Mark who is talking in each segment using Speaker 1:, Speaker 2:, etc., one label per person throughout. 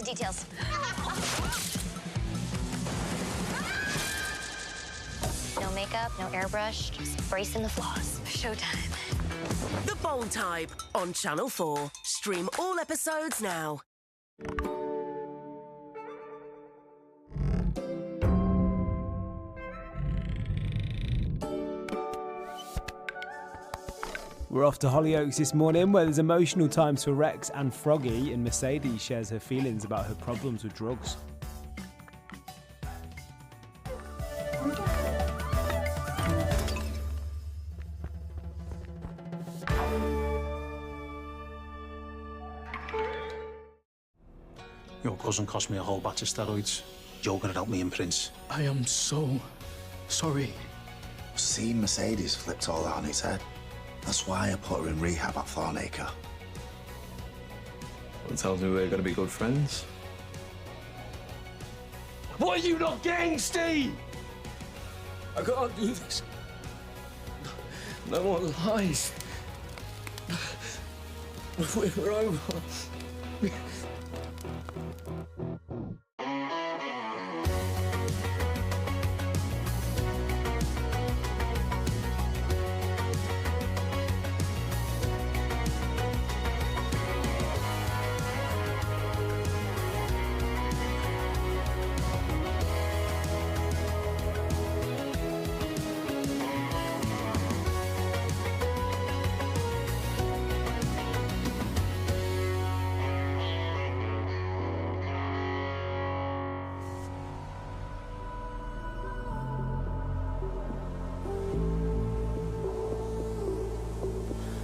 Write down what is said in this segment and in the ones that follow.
Speaker 1: details. No makeup, no airbrush, just bracing the flaws. Showtime.
Speaker 2: The Bold Type on Channel 4. Stream all episodes now.
Speaker 3: We're off to Hollyoaks this morning, where there's emotional times for Rex and Froggy, and Mercedes shares her feelings about her problems with drugs.
Speaker 4: Your cousin cost me a whole batch of steroids. You're gonna help me and Prince.
Speaker 5: I am so sorry.
Speaker 6: See, Mercedes flipped all that on its head. That's why I put her in rehab at Thornacre.
Speaker 7: That tells me we're going to be good friends.
Speaker 5: Why are you not getting, Steve? I can't do this. No more lies. We're over.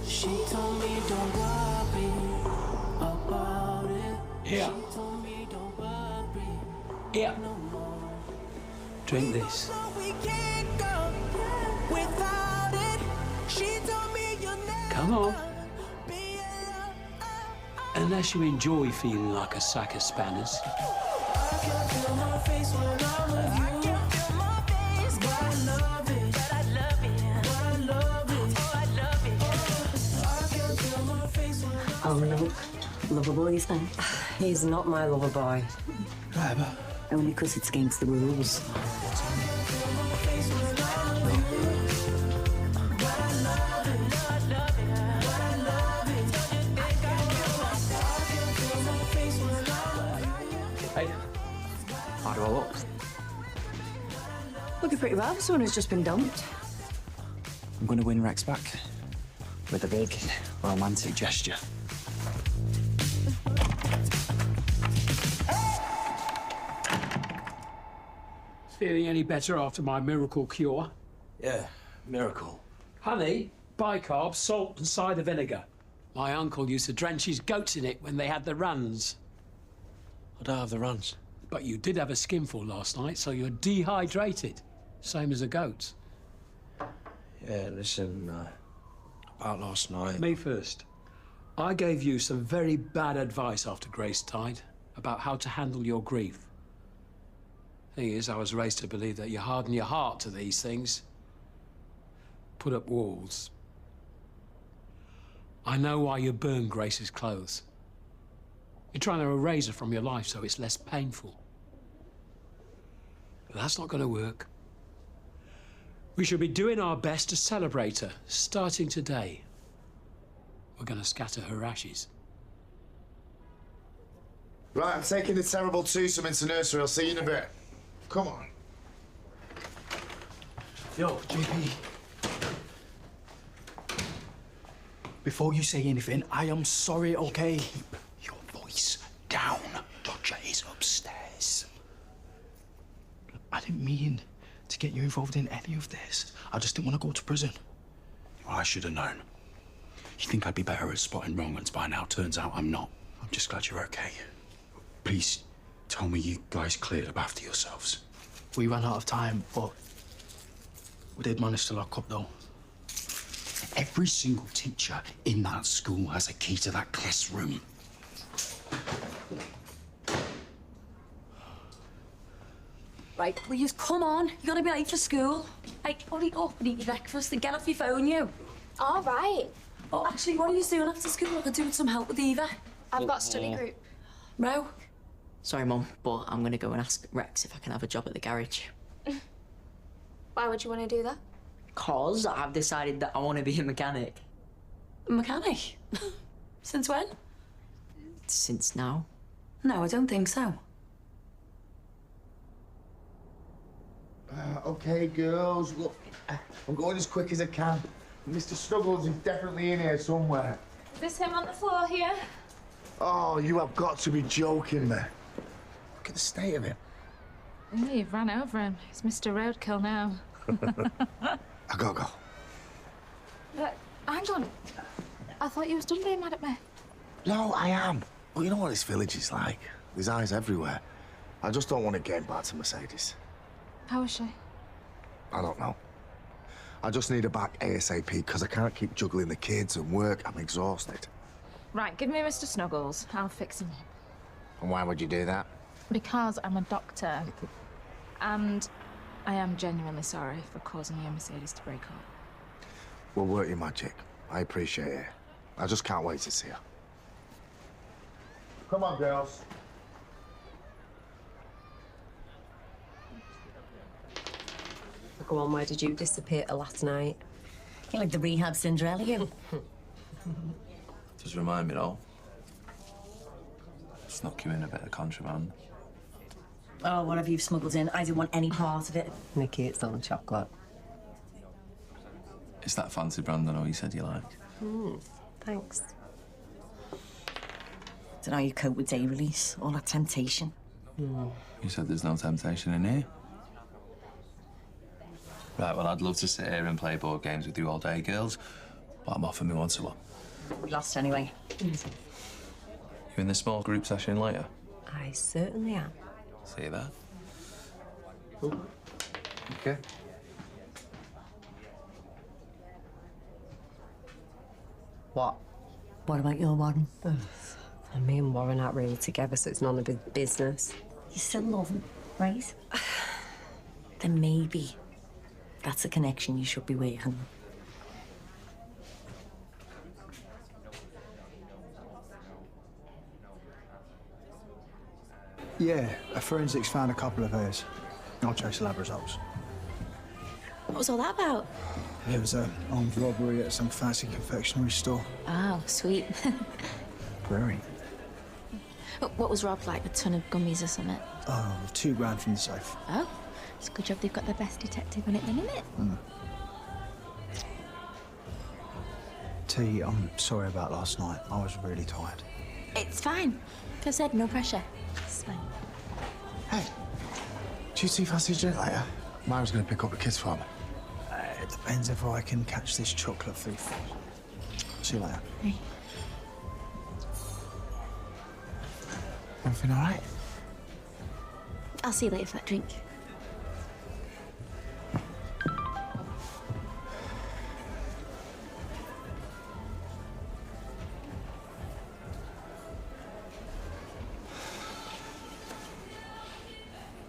Speaker 8: She told me don't worry about it.
Speaker 5: Here.
Speaker 8: She told me don't worry
Speaker 5: Here.
Speaker 8: no more.
Speaker 5: Drink this.
Speaker 8: So we can't go without it. She told me you'll never
Speaker 5: Come on.
Speaker 8: be alone.
Speaker 5: Unless you enjoy feeling like a sack of spanners.
Speaker 8: I can feel my face when I'm with you. I can feel my face, but I love it. But I love it. But I love it. Oh, I love it. I can feel my face when I'm
Speaker 9: Oh no, lover boy's then.
Speaker 10: He's not my lover boy.
Speaker 5: Driver.
Speaker 9: Only because it's against the rules.
Speaker 5: Hey, how do I look?
Speaker 9: Looking pretty well for someone who's just been dumped.
Speaker 11: I'm going to win Rex back with a big romantic gesture.
Speaker 5: Feeling any better after my miracle cure?
Speaker 11: Yeah, miracle.
Speaker 5: Honey, bicarb, salt and cider vinegar. My uncle used to drench his goats in it when they had the runs.
Speaker 11: I don't have the runs.
Speaker 5: But you did have a skinful last night, so you're dehydrated. Same as a goat.
Speaker 11: Yeah, listen, about last night.
Speaker 5: Me first. I gave you some very bad advice after Gracetide about how to handle your grief. Thing is, I was raised to believe that you harden your heart to these things. Put up walls. I know why you burn Grace's clothes. You're trying to erase her from your life so it's less painful. But that's not going to work. We should be doing our best to celebrate her, starting today. We're going to scatter her ashes.
Speaker 6: Right, I'm taking the terrible twosome into nursery. I'll see you in a bit. Come on.
Speaker 5: Yo, JP.
Speaker 11: Before you say anything, I am sorry, okay? Keep your voice down. Dodger is upstairs. I didn't mean to get you involved in any of this. I just didn't want to go to prison.
Speaker 4: I should have known. You think I'd be better at spotting wrong ones by now? Turns out I'm not. I'm just glad you're okay. Please tell me you guys cleared up after yourselves.
Speaker 11: We ran out of time, but we did manage to lock up, though.
Speaker 4: Every single teacher in that school has a key to that classroom.
Speaker 9: Right, will you come on? You gotta be late for school. Hey, hurry up and eat your breakfast and get off your phone, you.
Speaker 1: All right.
Speaker 9: Oh, actually, what are you doing after school? I could do with some help with Eva.
Speaker 1: I've got study group.
Speaker 9: Ro,
Speaker 10: Sorry, Mum, but I'm gonna go and ask Rex if I can have a job at the garage.
Speaker 9: Why would you want to do that?
Speaker 10: 'Cause I've decided that I want to be a mechanic.
Speaker 9: A mechanic? Since when?
Speaker 10: Since now.
Speaker 9: No, I don't think so.
Speaker 6: Okay, girls, look, I'm going as quick as I can. Mr. Snuggles is definitely in here somewhere.
Speaker 9: Is this him on the floor here?
Speaker 6: Oh, you have got to be joking me. Look at the state of him.
Speaker 12: Yeah, you've ran over him. He's Mr. Roadkill now.
Speaker 6: I gotta go.
Speaker 12: But, hang on. I thought you was done being mad at me.
Speaker 6: No, I am. Well, you know what this village is like. There's eyes everywhere. I just don't want to get back to Mercedes.
Speaker 12: How is she?
Speaker 6: I don't know. I just need her back ASAP because I can't keep juggling the kids and work. I'm exhausted.
Speaker 12: Right, give me Mr. Snuggles. I'll fix him up.
Speaker 6: And why would you do that?
Speaker 12: Because I'm a doctor. And I am genuinely sorry for causing you and Mercedes to break up.
Speaker 6: We'll work your magic. I appreciate it. I just can't wait to see her. Come on, girls.
Speaker 10: Go on, where did you disappear last night?
Speaker 9: You're like the rehab Cinderella, you.
Speaker 7: Just remind me, though. Snuck you in a bit of contraband.
Speaker 9: Oh, whatever you've smuggled in, I didn't want any part of it.
Speaker 10: Nikki, it's not chocolate.
Speaker 7: It's that fancy brand I know you said you like.
Speaker 10: Thanks.
Speaker 9: Don't know how you cope with day release, all that temptation.
Speaker 7: You said there's no temptation in here. Right, well, I'd love to sit here and play board games with you all day, girls, but I'm off for me one-to-one.
Speaker 9: We lost anyway.
Speaker 7: You in the small group session later?
Speaker 10: I certainly am.
Speaker 7: See you there.
Speaker 6: Okay.
Speaker 10: What?
Speaker 9: What about your Warren?
Speaker 10: And me and Warren aren't really together, so it's none of his business.
Speaker 9: You still love him, right? Then maybe that's a connection you should be working on.
Speaker 11: Yeah, a forensics found a couple of hers. I'll chase the lab results.
Speaker 9: What was all that about?
Speaker 11: It was an armed robbery at some fancy confectionery store.
Speaker 12: Oh, sweet.
Speaker 11: Very.
Speaker 12: What was robbed, like a ton of gummies or something?
Speaker 11: Oh, $2 grand from the safe.
Speaker 12: Oh, it's a good job they've got the best detective on it then, isn't it?
Speaker 11: T, I'm sorry about last night. I was really tired.
Speaker 12: It's fine. Like I said, no pressure. It's fine.
Speaker 6: Hey, do you see fancy dinner later? Myra's going to pick up the kids for me.
Speaker 11: It depends if I can catch this chocolate thief. See you later.
Speaker 12: Hey.
Speaker 6: Everything all right?
Speaker 12: I'll see you later for that drink.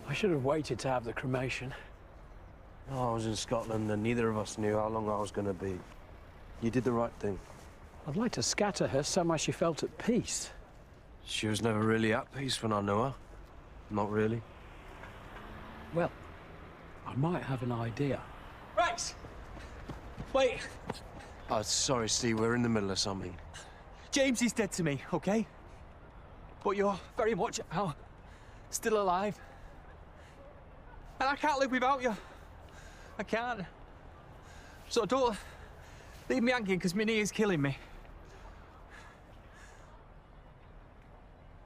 Speaker 5: I should have waited to have the cremation.
Speaker 13: I was in Scotland and neither of us knew how long I was going to be. You did the right thing.
Speaker 5: I'd like to scatter her somewhere she felt at peace.
Speaker 13: She was never really at peace when I knew her. Not really.
Speaker 5: Well, I might have an idea.
Speaker 14: Rex! Wait,
Speaker 13: Oh, sorry, Steve, we're in the middle of something.
Speaker 14: James is dead to me, okay? But you're very much out, still alive. And I can't live without you. I can't. So don't leave me hanging, because my knee is killing me.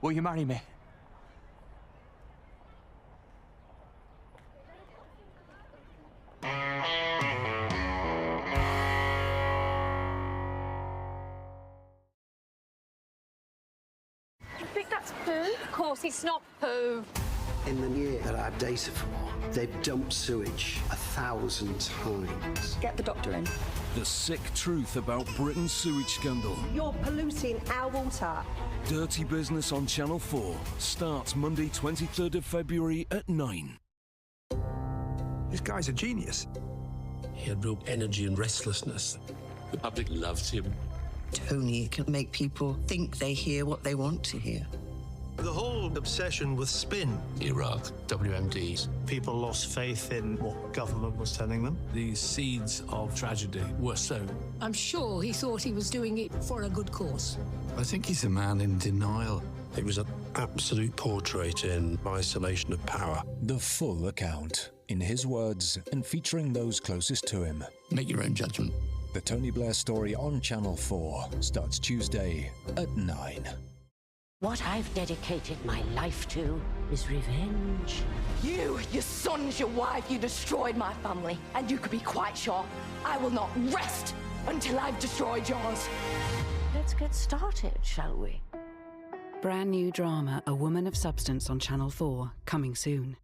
Speaker 14: Will you marry me?
Speaker 12: You think that's poo? Of course, it's not poo.
Speaker 15: In the year that I have data for, they've dumped sewage 1,000 times.
Speaker 9: Get the doctor in.
Speaker 16: The sick truth about Britain's sewage scandal.
Speaker 10: You're polluting our water.
Speaker 16: Dirty Business on Channel 4 starts Monday, 23rd of February at 9.
Speaker 17: This guy's a genius.
Speaker 18: He had real energy and restlessness. The public loved him.
Speaker 19: Tony can make people think they hear what they want to hear.
Speaker 15: The whole obsession with spin.
Speaker 18: Iraq, WMDs.
Speaker 15: People lost faith in what government was telling them.
Speaker 18: The seeds of tragedy were sown.
Speaker 19: I'm sure he thought he was doing it for a good cause.
Speaker 18: I think he's a man in denial.
Speaker 15: It was an absolute portrait in isolation of power.
Speaker 20: The full account, in his words and featuring those closest to him.
Speaker 18: Make your own judgment.
Speaker 20: The Tony Blair Story on Channel 4 starts Tuesday at 9.
Speaker 21: What I've dedicated my life to is revenge.
Speaker 22: You, your sons, your wife, you destroyed my family. And you could be quite sure I will not rest until I've destroyed yours.
Speaker 21: Let's get started, shall we?
Speaker 23: Brand new drama, A Woman of Substance on Channel 4, coming soon.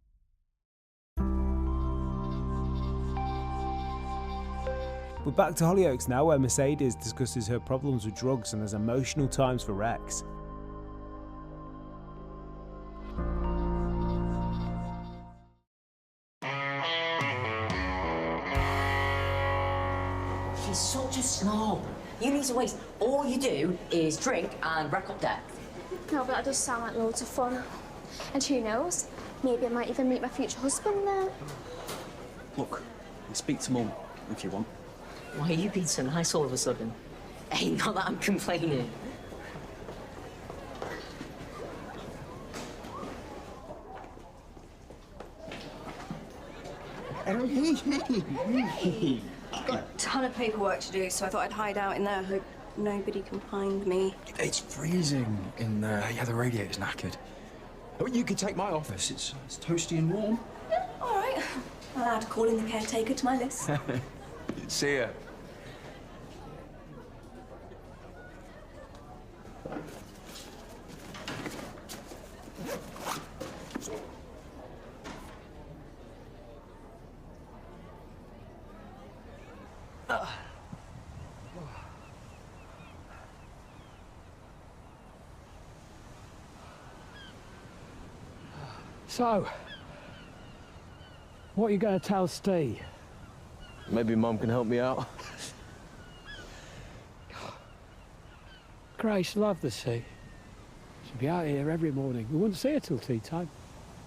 Speaker 3: We're back to Hollyoaks now, where Mercedes discusses her problems with drugs and has emotional times for Rex.
Speaker 24: She's such a snob. You need to waste. All you do is drink and rack up debt.
Speaker 25: No, but that does sound like loads of fun. And who knows? Maybe I might even meet my future husband there.
Speaker 26: Look, speak to Mum if you want.
Speaker 24: Why are you being so nice all of a sudden? Hey, not that I'm complaining.
Speaker 27: Hey. I've got a ton of paperwork to do, so I thought I'd hide out in there. Hope nobody can find me.
Speaker 17: It's freezing in there. Yeah, the radiator's knackered. Oh, you could take my office. It's toasty and warm.
Speaker 27: Yeah, all right. I'll add calling the caretaker to my list.
Speaker 17: See ya.
Speaker 11: So, what are you going to tell Steve?
Speaker 13: Maybe Mum can help me out.
Speaker 11: Grace loved the sea. She'd be out here every morning. We wouldn't see her till tea time.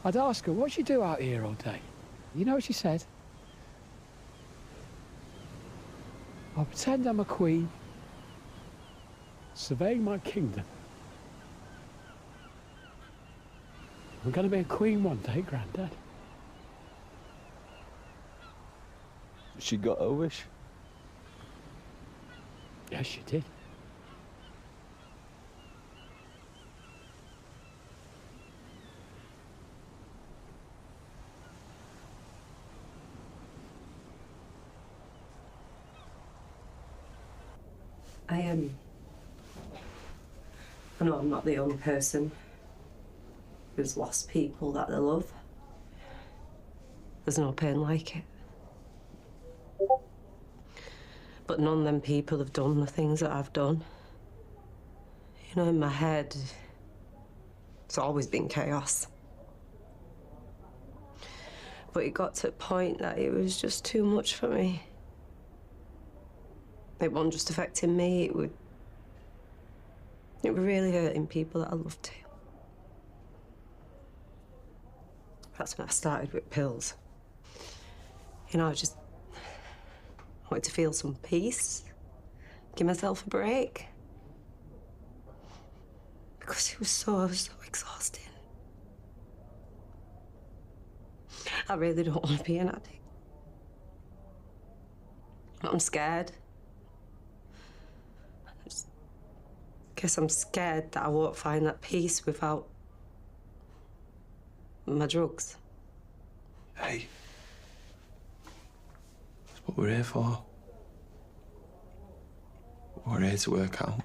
Speaker 11: I'd ask her, what she do out here all day? You know what she said? I'll pretend I'm a queen, surveying my kingdom. I'm going to be a queen one day, Grandad.
Speaker 13: She got her wish.
Speaker 11: Yes, she did.
Speaker 10: I know I'm not the only person who's lost people that they love. There's no pain like it. But none of them people have done the things that I've done. You know, in my head, it's always been chaos. But it got to a point that it was just too much for me. It wasn't just affecting me, it was really hurting people that I loved too. That's when I started with pills. You know, I just wanted to feel some peace, give myself a break. Because it was so exhausting. I really don't want to be an addict. I'm scared. I just guess I'm scared that I won't find that peace without my drugs.
Speaker 13: Hey. That's what we're here for. We're here to work out.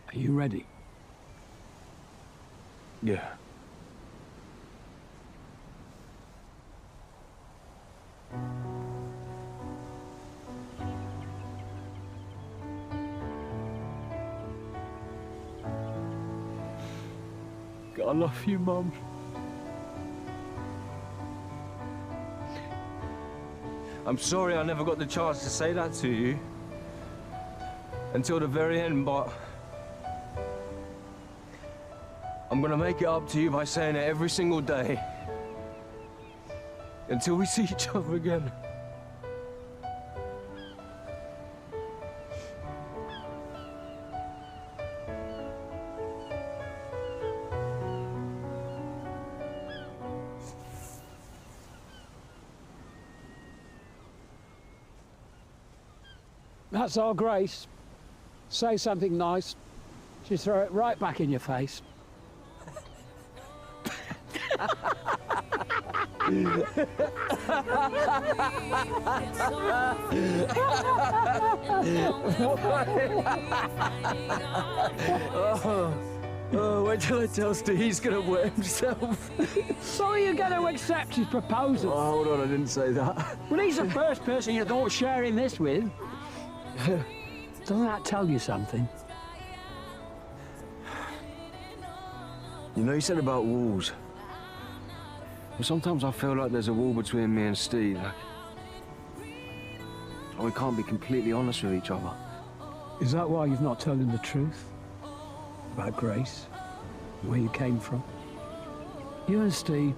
Speaker 11: Are you ready?
Speaker 13: Yeah.
Speaker 11: I love you, Mum.
Speaker 13: I'm sorry I never got the chance to say that to you. Until the very end, but... I'm gonna make it up to you by saying it every single day. Until we see each other again.
Speaker 1: That's our Grace. Say something nice. She throw it right back in your face.
Speaker 13: Wait till I tell Steve he's gonna wet himself.
Speaker 1: So you're going to accept his proposal?
Speaker 13: Oh, hold on, I didn't say that.
Speaker 1: Well, he's the first person you thought of sharing this with. Doesn't that tell you something?
Speaker 13: You know, you said about walls. Well, sometimes I feel like there's a wall between me and Steve. Like we can't be completely honest with each other.
Speaker 1: Is that why you've not told him the truth? About Grace? Where you came from? You and Steve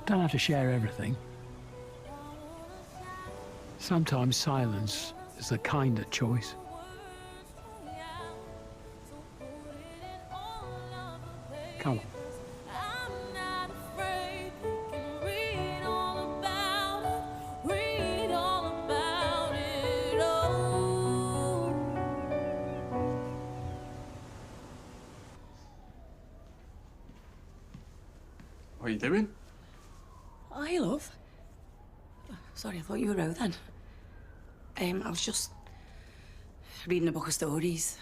Speaker 1: don't have to share everything. Sometimes silence is the kinder choice. Come on.
Speaker 26: What are you doing?
Speaker 9: Hi, love. Sorry, I thought you were out then. I was just reading a book of stories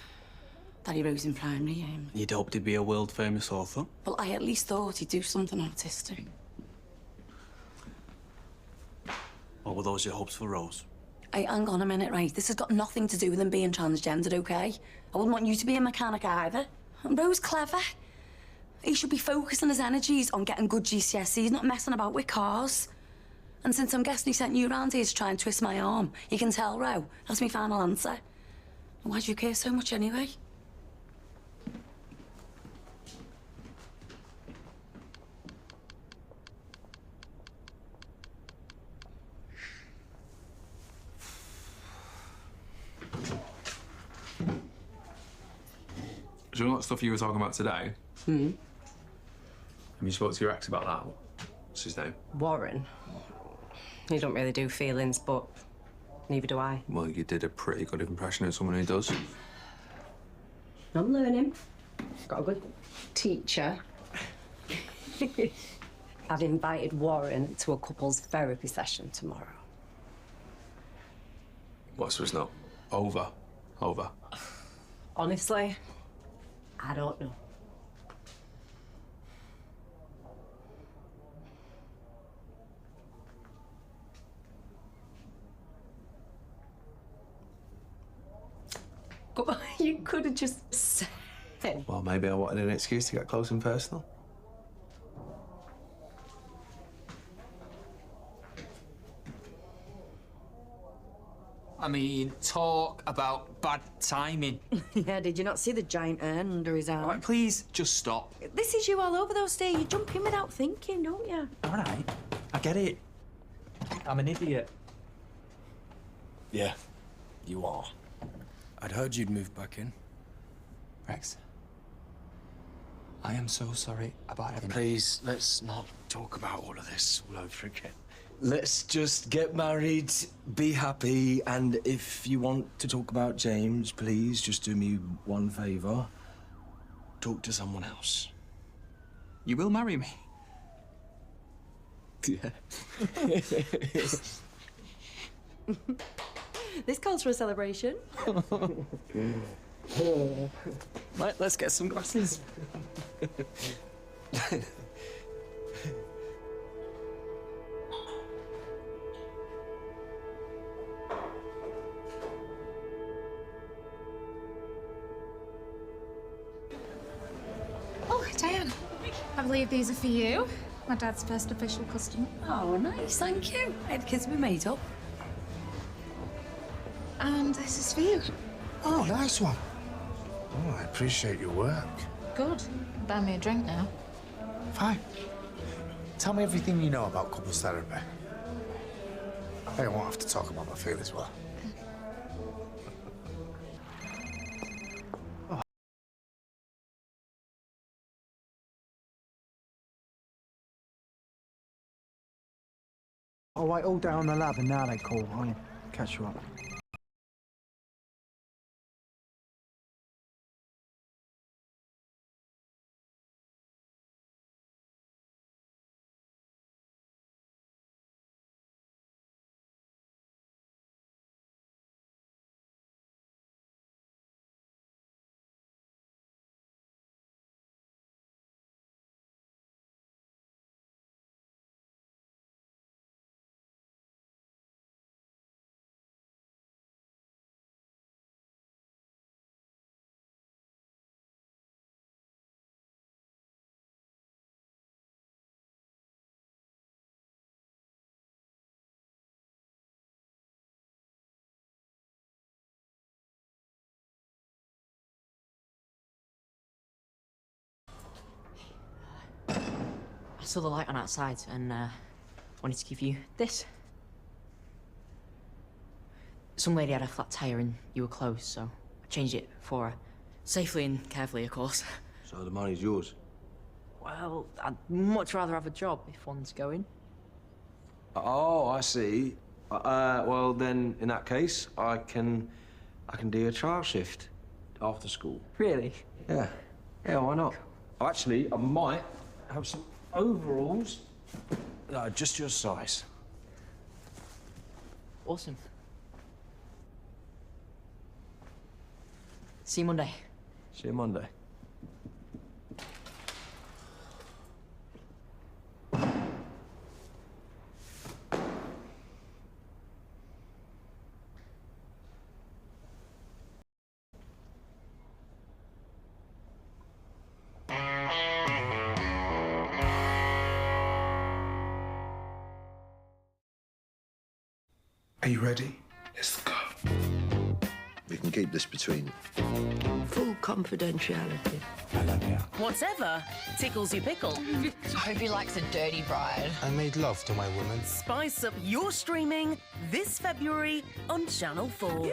Speaker 9: that he wrote in primary.
Speaker 26: You'd hoped he'd be a world-famous author.
Speaker 9: Well, I at least thought he'd do something artistic.
Speaker 26: What were those your hopes for Rose?
Speaker 9: Hey, hang on a minute, right? This has got nothing to do with him being transgendered, okay? I wouldn't want you to be a mechanic either. And Rose clever. He should be focusing his energies on getting good GCSEs, not messing about with cars. And since I'm guessing he sent you around here to try and twist my arm, you can tell, Ro, that's my final answer. Why do you care so much anyway?
Speaker 17: Do you know that stuff you were talking about today? Have you spoke to your ex about that? What's his name?
Speaker 10: Warren. You don't really do feelings, but neither do I.
Speaker 17: Well, you did a pretty good impression of someone who does.
Speaker 10: I'm learning. Got a good teacher. I've invited Warren to a couple's therapy session tomorrow.
Speaker 17: What, so it's not over?
Speaker 10: Honestly, I don't know. You could have just said.
Speaker 17: Well, maybe I wanted an excuse to get close and personal.
Speaker 14: I mean, talk about bad timing.
Speaker 10: Yeah, did you not see the giant urn under his arm?
Speaker 14: All right, please, just stop.
Speaker 10: This is you all over those days. You jump in without thinking, don't you?
Speaker 14: All right, I get it. I'm an idiot.
Speaker 20: Yeah, you are. I'd heard you'd moved back in.
Speaker 14: Rex, I am so sorry about everything.
Speaker 13: Please, let's not talk about all of this all over again. Let's just get married, be happy, and if you want to talk about James, please just do me one favour. Talk to someone else.
Speaker 14: You will marry me?
Speaker 13: Yeah.
Speaker 10: This calls for a celebration.
Speaker 14: Right, let's get some glasses.
Speaker 12: Oh, Diane, I believe these are for you. My dad's first official customer.
Speaker 9: Oh, nice, thank you. The kids have been made up.
Speaker 12: And this is for you.
Speaker 2: Oh, nice one. Oh, I appreciate your work.
Speaker 12: Good. Buy me a drink now.
Speaker 2: Fine. Tell me everything you know about couples therapy. I won't have to talk about my feelings well.
Speaker 11: I'll wait all day on the lab and now they call. I'll catch you up.
Speaker 24: I saw the light on outside and wanted to give you this. Some lady had a flat tire and you were closed, so I changed it for her. Safely and carefully, of course.
Speaker 13: So the money's yours?
Speaker 24: Well, I'd much rather have a job if one's going.
Speaker 13: Oh, I see. Well, then, in that case, I can do a trial shift after school.
Speaker 24: Really?
Speaker 13: Yeah. Yeah, why not? Actually, I might have some overalls just your size.
Speaker 24: Awesome. See you Monday.
Speaker 13: See you Monday.
Speaker 15: Are you ready? Let's go. We can keep this between
Speaker 21: Full confidentiality.
Speaker 15: I love you.
Speaker 4: Whatever tickles your pickle.
Speaker 5: I hope he likes a dirty bride.
Speaker 2: I made love to my woman.
Speaker 4: Spice up your streaming this February on Channel 4.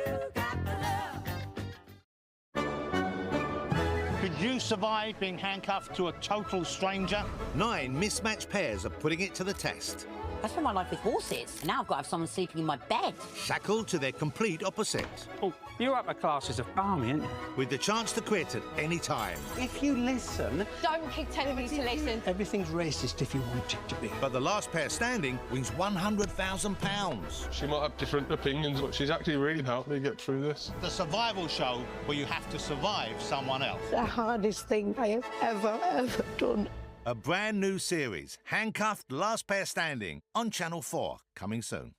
Speaker 6: Could you survive being handcuffed to a total stranger?
Speaker 7: 9 mismatched pairs are putting it to the test.
Speaker 24: I spent my life with horses, and now I've got to have someone sleeping in my bed.
Speaker 7: Shackled to their complete opposites.
Speaker 8: Oh, you're upper classes of farming, aren't you?
Speaker 7: With the chance to quit at any time.
Speaker 8: If you listen...
Speaker 5: Don't keep telling me to listen.
Speaker 8: Everything's racist if you want it to be.
Speaker 7: But the last pair standing wins £100,000.
Speaker 16: She might have different opinions, but she's actually really helped me get through this.
Speaker 6: The survival show where you have to survive someone else.
Speaker 21: The hardest thing I have ever done.
Speaker 7: A brand new series, Handcuffed Last Pair Standing, on Channel 4, coming soon.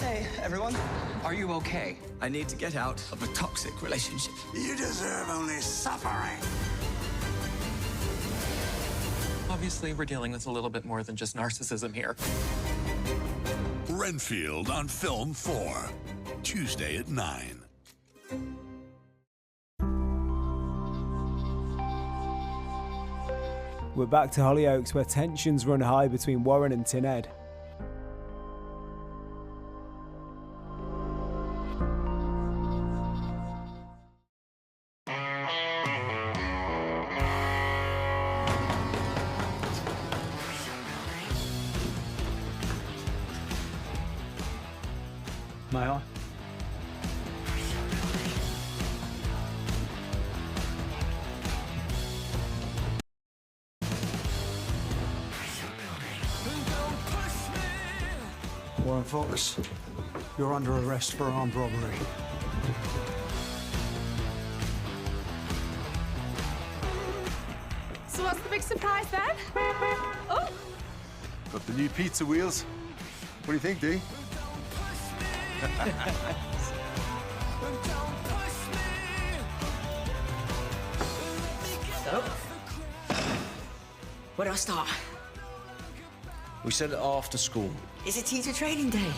Speaker 17: Hey, everyone. Are you okay? I need to get out of a toxic relationship.
Speaker 15: You deserve only suffering.
Speaker 17: Obviously, we're dealing with a little bit more than just narcissism here.
Speaker 28: Renfield on Film 4, Tuesday at 9.
Speaker 3: We're back to Hollyoaks, where tensions run high between Warren and Tin Ed.
Speaker 11: May I? Warren Fox, you're under arrest for armed robbery.
Speaker 12: So what's the big surprise then? Oh!
Speaker 29: Got the new pizza wheels. What do you think, Dee?
Speaker 24: So, where do I start?
Speaker 13: We said it after school.
Speaker 24: Is it teacher training day?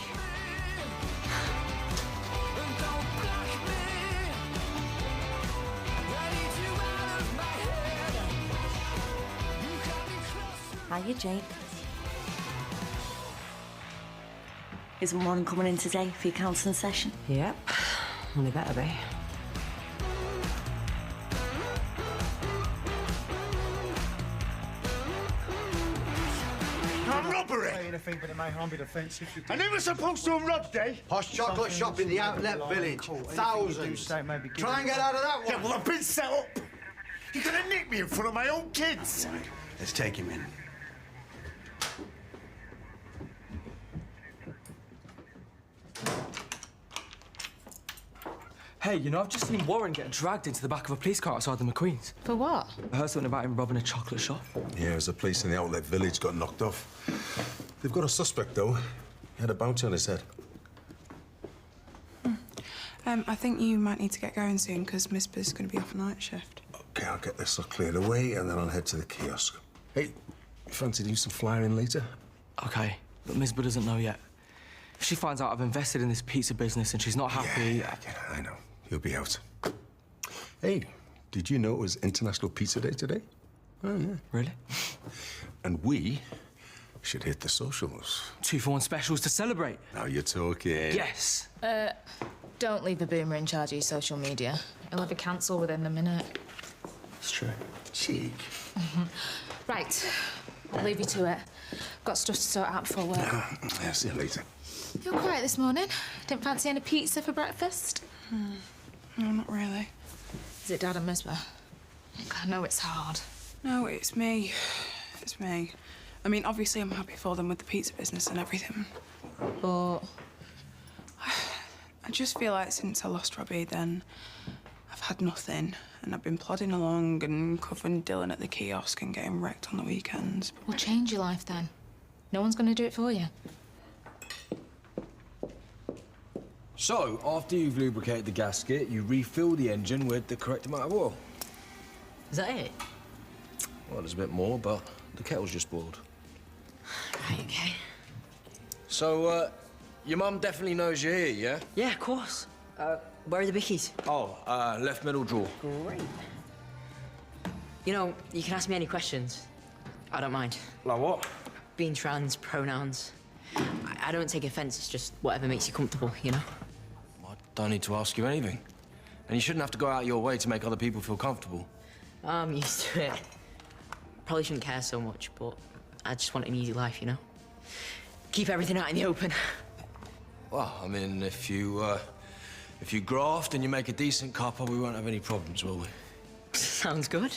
Speaker 9: Hiya, Jane. Isn't Warren coming in today for your counselling session?
Speaker 10: Yep. Only better be.
Speaker 2: Robbery!
Speaker 11: Anything, but it may harm your defence if you do.
Speaker 2: And who was supposed to have robbed, eh?
Speaker 15: Posh chocolate shop in the outlet village. Thousands. Try and get out of that one.
Speaker 2: Yeah, well, I've been set up. You're gonna nick me in front of my own kids.
Speaker 15: Right, let's take him in.
Speaker 14: Hey, you know, I've just seen Warren get dragged into the back of a police car outside the McQueen's.
Speaker 12: For what?
Speaker 14: I heard something about him robbing a chocolate shop.
Speaker 29: Yeah, as the police in the outlet village got knocked off. They've got a suspect, though. He had a bounty on his head.
Speaker 1: I think you might need to get going soon because Miss Biz's going to be off a night shift.
Speaker 29: Okay, I'll get this all cleared away and then I'll head to the kiosk. Hey, you fancy doing some flyering later?
Speaker 14: Okay, but Misbah doesn't know yet. If she finds out I've invested in this pizza business and she's not happy...
Speaker 29: Yeah, I know. He'll be out. Hey, did you know it was International Pizza Day today? Oh, yeah.
Speaker 14: Really?
Speaker 29: And we should hit the socials.
Speaker 14: 2-for-1 specials to celebrate.
Speaker 29: Now you're talking.
Speaker 14: Yes.
Speaker 12: Don't leave the boomer in charge of your social media. He'll have a cancel within a minute.
Speaker 29: It's true. Cheek.
Speaker 12: Right, I'll leave you to it. Got stuff to sort out before work.
Speaker 29: Yeah, see you later.
Speaker 12: You're quiet this morning. Didn't fancy any pizza for breakfast?
Speaker 1: No, not really.
Speaker 12: Is it Dad and Misbah? I know it's hard.
Speaker 1: No, it's me. It's me. I mean, obviously I'm happy for them with the pizza business and everything.
Speaker 12: But...
Speaker 1: I just feel like since I lost Robbie, then I've had nothing. And I've been plodding along and covering Dylan at the kiosk and getting wrecked on the weekends.
Speaker 12: Well, change your life then. No one's going to do it for you.
Speaker 13: So, after you've lubricated the gasket, you refill the engine with the correct amount of oil.
Speaker 24: Is that it?
Speaker 13: Well, there's a bit more, but the kettle's just boiled.
Speaker 24: Right, okay.
Speaker 13: So, your mum definitely knows you're here, yeah?
Speaker 24: Yeah, of course. Where are the bickies?
Speaker 13: Oh, left middle drawer.
Speaker 24: Great. You know, you can ask me any questions. I don't mind.
Speaker 13: Like what?
Speaker 24: Being trans, pronouns. I don't take offence, it's just whatever makes you comfortable, you know?
Speaker 13: I don't need to ask you anything. And you shouldn't have to go out your way to make other people feel comfortable.
Speaker 24: I'm used to it. Probably shouldn't care so much, but I just want an easy life, you know? Keep everything out in the open.
Speaker 13: Well, I mean, if you graft and you make a decent couple, we won't have any problems, will we?
Speaker 24: Sounds good.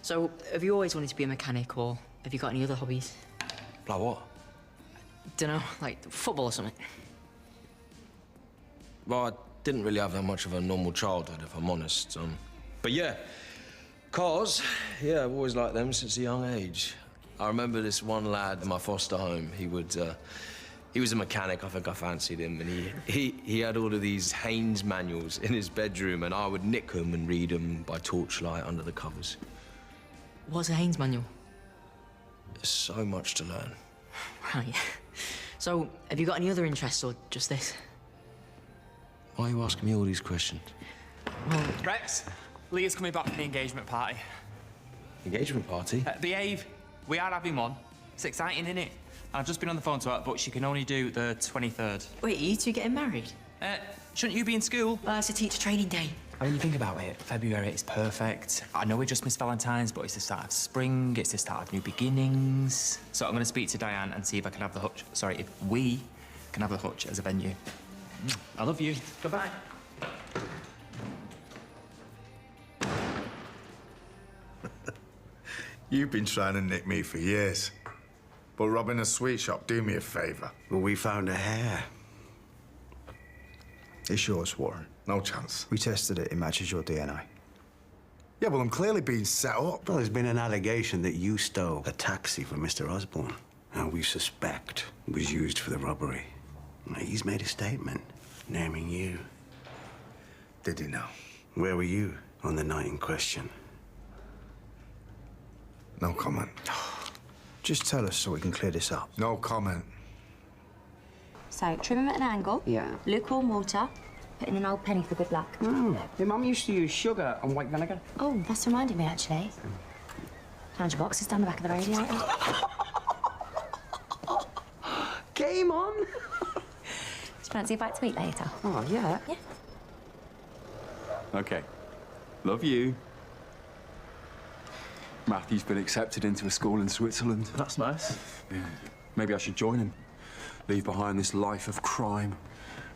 Speaker 24: So, have you always wanted to be a mechanic, or have you got any other hobbies?
Speaker 13: Like what?
Speaker 24: Dunno, like football or something?
Speaker 13: Well, I didn't really have that much of a normal childhood, if I'm honest. But yeah, cars, yeah, I've always liked them since a young age. I remember this one lad in my foster home. He was a mechanic. I think I fancied him, and he had all of these Haynes manuals in his bedroom, and I would nick them and read them by torchlight under the covers.
Speaker 24: What's a Haynes manual?
Speaker 13: There's so much to learn.
Speaker 24: Right. So, have you got any other interests, or just this?
Speaker 13: Why are you asking me all these questions?
Speaker 24: Well...
Speaker 14: Rex, Leah's coming back from the engagement party.
Speaker 13: Engagement party?
Speaker 14: Behave. We are having one. It's exciting, isn't it? I've just been on the phone to her, but she can only do the 23rd.
Speaker 24: Wait, are you two getting married?
Speaker 14: Shouldn't you be in school?
Speaker 24: It's a teacher training day.
Speaker 14: I mean, you think about it, February is perfect. I know we just missed Valentine's, but it's the start of spring, it's the start of new beginnings. So I'm going to speak to Diane and see if I can have the hutch. Sorry, if we can have the hutch as a venue. I love you. Goodbye.
Speaker 2: You've been trying to nick me for years. But robbing a sweet shop, do me a favour.
Speaker 15: Well, we found a hair.
Speaker 11: It's yours, Warren.
Speaker 2: No chance.
Speaker 11: We tested it. It matches your DNA.
Speaker 2: Yeah, well, I'm clearly being set up.
Speaker 15: Well, there's been an allegation that you stole a taxi from Mr. Osborne. And we suspect it was used for the robbery. Now, he's made a statement naming you.
Speaker 2: Did he know?
Speaker 15: Where were you on the night in question?
Speaker 2: No comment.
Speaker 11: Just tell us so we can clear this up.
Speaker 2: No comment.
Speaker 9: So, trim them at an angle.
Speaker 10: Yeah.
Speaker 9: Lukewarm water. Put in an old penny for good luck.
Speaker 10: Oh, your mum used to use sugar and white vinegar.
Speaker 9: Oh, that's reminding me, actually. Found your boxes down the back of the radiator.
Speaker 10: game on.
Speaker 4: Do you fancy a bite to eat later?
Speaker 10: Oh, yeah.
Speaker 4: Yeah.
Speaker 17: Okay. Love you. Matthew's been accepted into a school in Switzerland.
Speaker 11: That's nice.
Speaker 17: Yeah. Maybe I should join him. Leave behind this life of crime.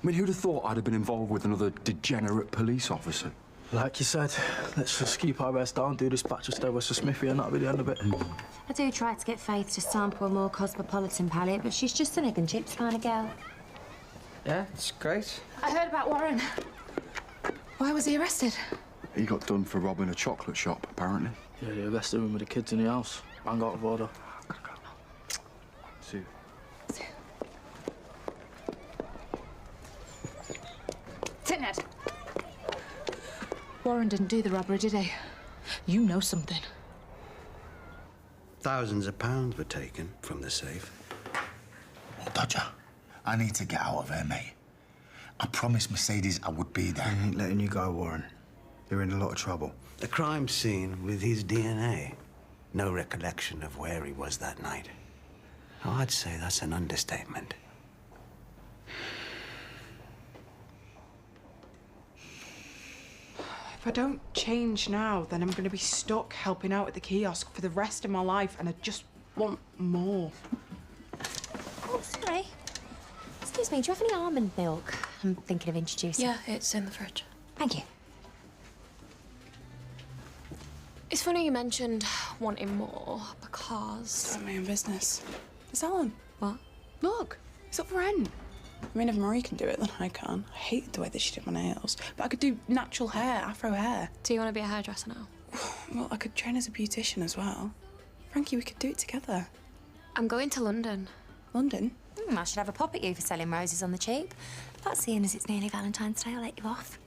Speaker 17: I mean, who'd have thought I'd have been involved with another degenerate police officer?
Speaker 11: Like you said, let's just keep our heads down, do this batch of Stowers for Smithy, and that'll be the end of it.
Speaker 4: I do try to get Faith to sample a more cosmopolitan palate, but she's just an egg and chips kind of girl.
Speaker 13: Yeah, it's great.
Speaker 12: I heard about Warren. Why was he arrested?
Speaker 17: He got done for robbing a chocolate shop, apparently.
Speaker 11: Yeah, they arrested him with the kids in the house. Bang out of order.
Speaker 17: See you.
Speaker 12: Sit, Ned. Warren didn't do the robbery, did he? You know something.
Speaker 15: Thousands of pounds were taken from the safe.
Speaker 2: Well, Dodger, I need to get out of here, mate. I promised Mercedes I would be there.
Speaker 18: I ain't letting you go, Warren. You're in a lot of trouble.
Speaker 15: The crime scene with his DNA. No recollection of where he was that night. Oh, I'd say that's an understatement.
Speaker 1: If I don't change now, then I'm going to be stuck helping out at the kiosk for the rest of my life, and I just want more.
Speaker 4: Oh, sorry. Excuse me, do you have any almond milk? I'm thinking of introducing.
Speaker 19: Yeah, it's in the fridge.
Speaker 4: Thank you.
Speaker 19: It's funny you mentioned wanting more, because...
Speaker 1: It's my own business. It's Alan.
Speaker 19: What?
Speaker 1: Look, it's up for rent. I mean, if Marie can do it, then I can. I hated the way that she did my nails. But I could do natural hair, afro hair.
Speaker 19: Do you want to be a hairdresser now?
Speaker 1: Well, I could train as a beautician as well. Frankie, we could do it together.
Speaker 19: I'm going to London.
Speaker 1: London?
Speaker 4: I should have a pop at you for selling roses on the cheap. But seeing as it's nearly Valentine's Day, I'll let you off.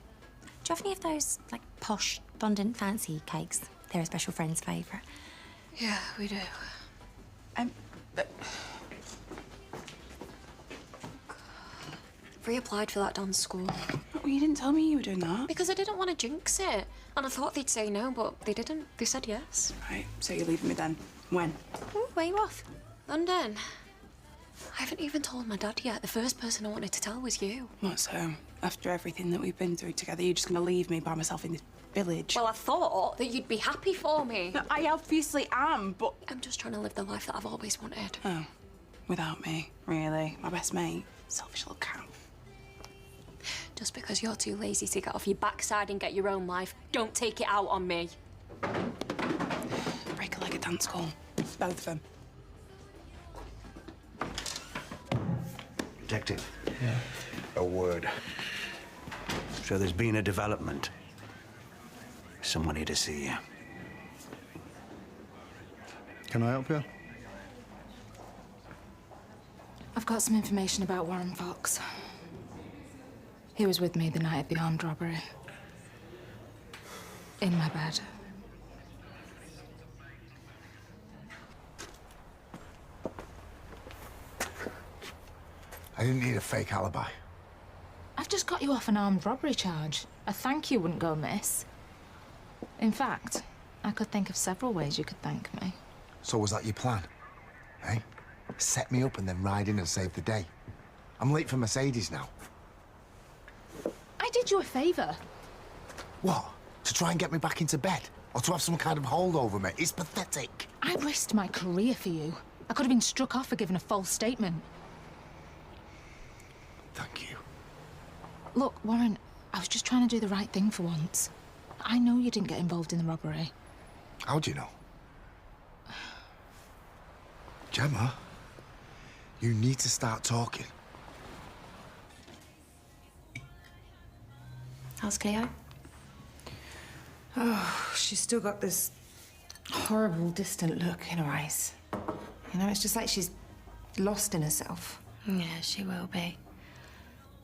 Speaker 4: Do you have any of those, like, posh, fondant, fancy cakes? They're a special friend's favourite.
Speaker 19: Yeah, we do. Reapplied for that dance school.
Speaker 1: Well, you didn't tell me you were doing that.
Speaker 19: Because I didn't want to jinx it. And I thought they'd say no, but they didn't. They said yes.
Speaker 1: Right, so you're leaving me then. When?
Speaker 19: Ooh, where you off? London. I haven't even told my dad yet. The first person I wanted to tell was you.
Speaker 1: What, so after everything that we've been through together, you're just going to leave me by myself in this village?
Speaker 19: Well, I thought that you'd be happy for me.
Speaker 1: No, I obviously am, but...
Speaker 19: I'm just trying to live the life that I've always wanted.
Speaker 1: Oh, without me, really? My best mate? Selfish little cow.
Speaker 19: Just because you're too lazy to get off your backside and get your own life, don't take it out on me.
Speaker 1: Break a leg at dance school. Both of them.
Speaker 15: Detective.
Speaker 11: Yeah.
Speaker 15: A word. So there's been a development. Someone here to see you.
Speaker 18: Can I help you?
Speaker 12: I've got some information about Warren Fox. He was with me the night of the armed robbery. In my bed.
Speaker 2: I didn't need a fake alibi.
Speaker 12: I've just got you off an armed robbery charge. A thank you wouldn't go amiss. In fact, I could think of several ways you could thank me.
Speaker 2: So was that your plan? Eh? Set me up and then ride in and save the day. I'm late for Mercedes now.
Speaker 12: I did you a favour.
Speaker 2: What? To try and get me back into bed? Or to have some kind of hold over me? It's pathetic.
Speaker 12: I risked my career for you. I could have been struck off for giving a false statement.
Speaker 2: Thank you.
Speaker 12: Look, Warren, I was just trying to do the right thing for once. I know you didn't get involved in the robbery.
Speaker 2: How do you know? Gemma, you need to start talking.
Speaker 9: How's Cleo?
Speaker 20: Oh, she's still got this horrible, distant look in her eyes. You know, it's just like she's lost in herself.
Speaker 9: Yeah, she will be.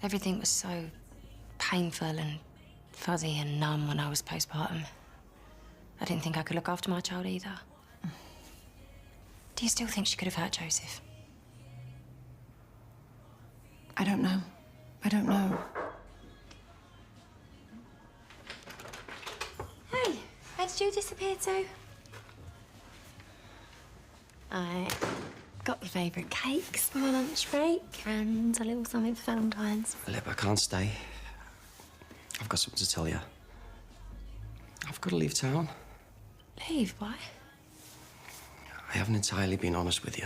Speaker 9: Everything was so painful and fuzzy and numb when I was postpartum. I didn't think I could look after my child either. Do you still think she could have hurt Joseph?
Speaker 20: I don't know. I don't know.
Speaker 4: Hey, where did you disappear to? I got your favourite cakes for my lunch break and a little something for Valentine's.
Speaker 5: Lib, I can't stay. I've got something to tell you. I've got to leave town.
Speaker 4: Leave? Why?
Speaker 5: I haven't entirely been honest with you.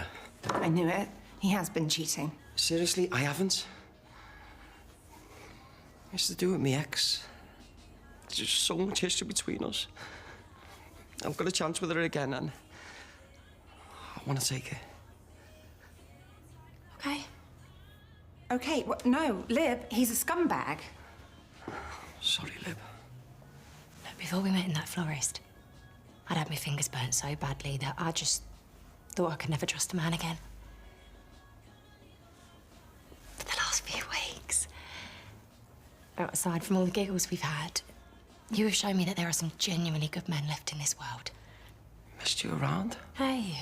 Speaker 20: I knew it. He has been cheating.
Speaker 5: Seriously, I haven't. It's to do with my ex. There's just so much history between us. I've got a chance with her again, and I want to take it.
Speaker 4: Okay.
Speaker 20: Okay, no, Lib, he's a scumbag.
Speaker 5: Sorry, Lib.
Speaker 4: Look, before we met in that florist, I'd had my fingers burnt so badly that I just thought I could never trust a man again. For the last few weeks, aside from all the giggles we've had, you have shown me that there are some genuinely good men left in this world.
Speaker 5: Missed you around?
Speaker 4: Hey,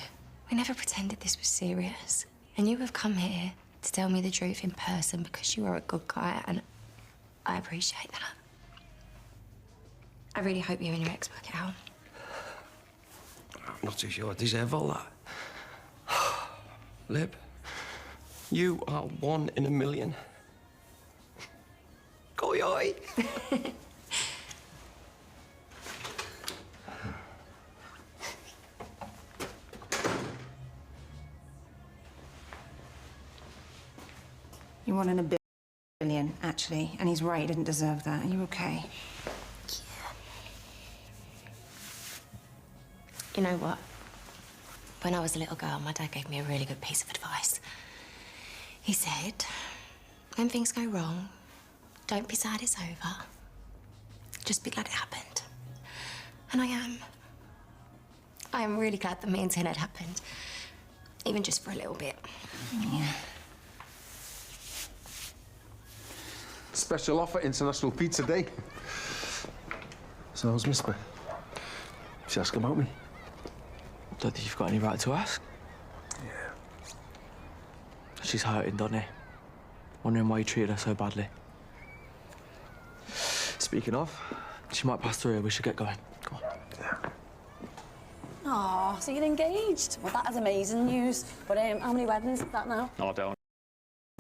Speaker 4: we never pretended this was serious. And you have come here to tell me the truth in person because you are a good guy, and I appreciate that. I really hope you and your ex work it out.
Speaker 5: I'm not too sure I deserve all that. Lib, you are 1 in a million. Go yoy!
Speaker 20: You won in a billion, actually, and he's right, he didn't deserve that. Are you okay?
Speaker 4: You know what? When I was a little girl, my dad gave me a really good piece of advice. He said, when things go wrong, don't be sad it's over. Just be glad it happened. And I am. I am really glad that me and Tin had happened. Even just for a little bit.
Speaker 20: Yeah.
Speaker 29: Special offer, International Pizza Day. So how's Miss B? She ask about me?
Speaker 14: Don't think you've got any right to ask.
Speaker 29: Yeah.
Speaker 14: She's hurting, doesn't he? Wondering why you treated her so badly. Speaking of, she might pass through here. We should get going. Come on.
Speaker 29: Yeah.
Speaker 9: Aw, so you're engaged? Well, that is amazing news. But how many weddings is that now?
Speaker 6: No, I don't.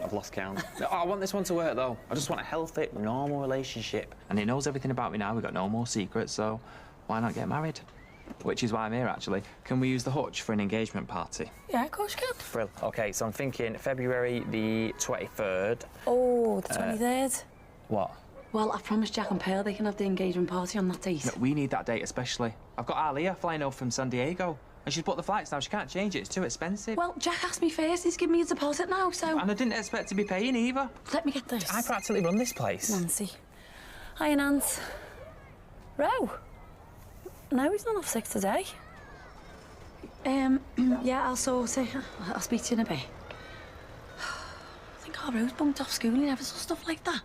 Speaker 6: I've lost count. I want this one to work, though. I just want a healthy, normal relationship. And he knows everything about me now. We've got no more secrets, so why not get married? Which is why I'm here, actually. Can we use the hutch for an engagement party?
Speaker 9: Yeah, of course you can.
Speaker 6: Brill. OK, so I'm thinking February the 23rd.
Speaker 9: Oh, the 23rd.
Speaker 6: What?
Speaker 9: Well, I promised Jack and Pearl they can have the engagement party on that date.
Speaker 14: No, we need that date especially. I've got Alia flying over from San Diego. And she's booked the flights now. She can't change it. It's too expensive.
Speaker 9: Well, Jack asked me first. He's giving me a deposit now, so...
Speaker 14: And I didn't expect to be paying either.
Speaker 9: Let me get this.
Speaker 6: I practically run this place.
Speaker 9: Nancy. Hiya, Nance. Ro? No, he's not off sick today. Yeah, I'll sort it. I'll speak to you in a bit. I think our Ro's bumped off school. He never saw stuff like that.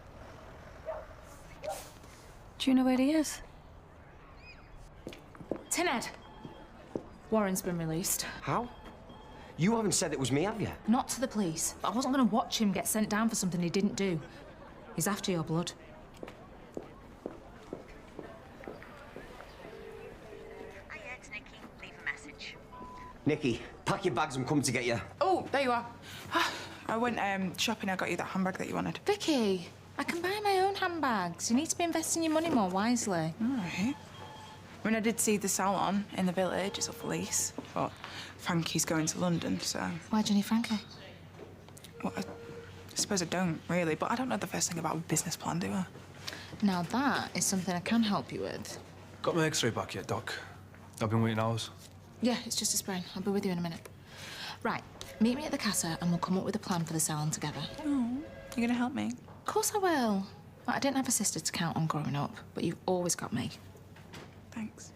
Speaker 9: Do you know where he is?
Speaker 12: Tined. Warren's been released.
Speaker 5: How? You haven't said it was me, have you?
Speaker 12: Not to the police. I wasn't going to watch him get sent down for something he didn't do. He's after your blood.
Speaker 21: Hiya, it's Nikki. Leave a message.
Speaker 5: Nikki, pack your bags and come to get you.
Speaker 1: Oh, there you are. I went shopping. I got you that handbag that you wanted.
Speaker 12: Vicky, I can buy my own handbags. You need to be investing your money more wisely.
Speaker 1: All right. I mean, I did see the salon in the village. It's up for lease. But Frankie's going to London, so...
Speaker 12: Why do you need Frankie?
Speaker 1: Well, I suppose I don't, really. But I don't know the first thing about a business plan, do I?
Speaker 12: Now that is something I can help you with.
Speaker 17: Got my X-ray back yet, Doc? I've been waiting hours.
Speaker 12: Yeah, it's just a sprain. I'll be with you in a minute. Right, meet me at the casa and we'll come up with a plan for the salon together.
Speaker 1: Oh, you're gonna help me?
Speaker 12: Of course I will. Well, I didn't have a sister to count on growing up, but you've always got me.
Speaker 1: Thanks.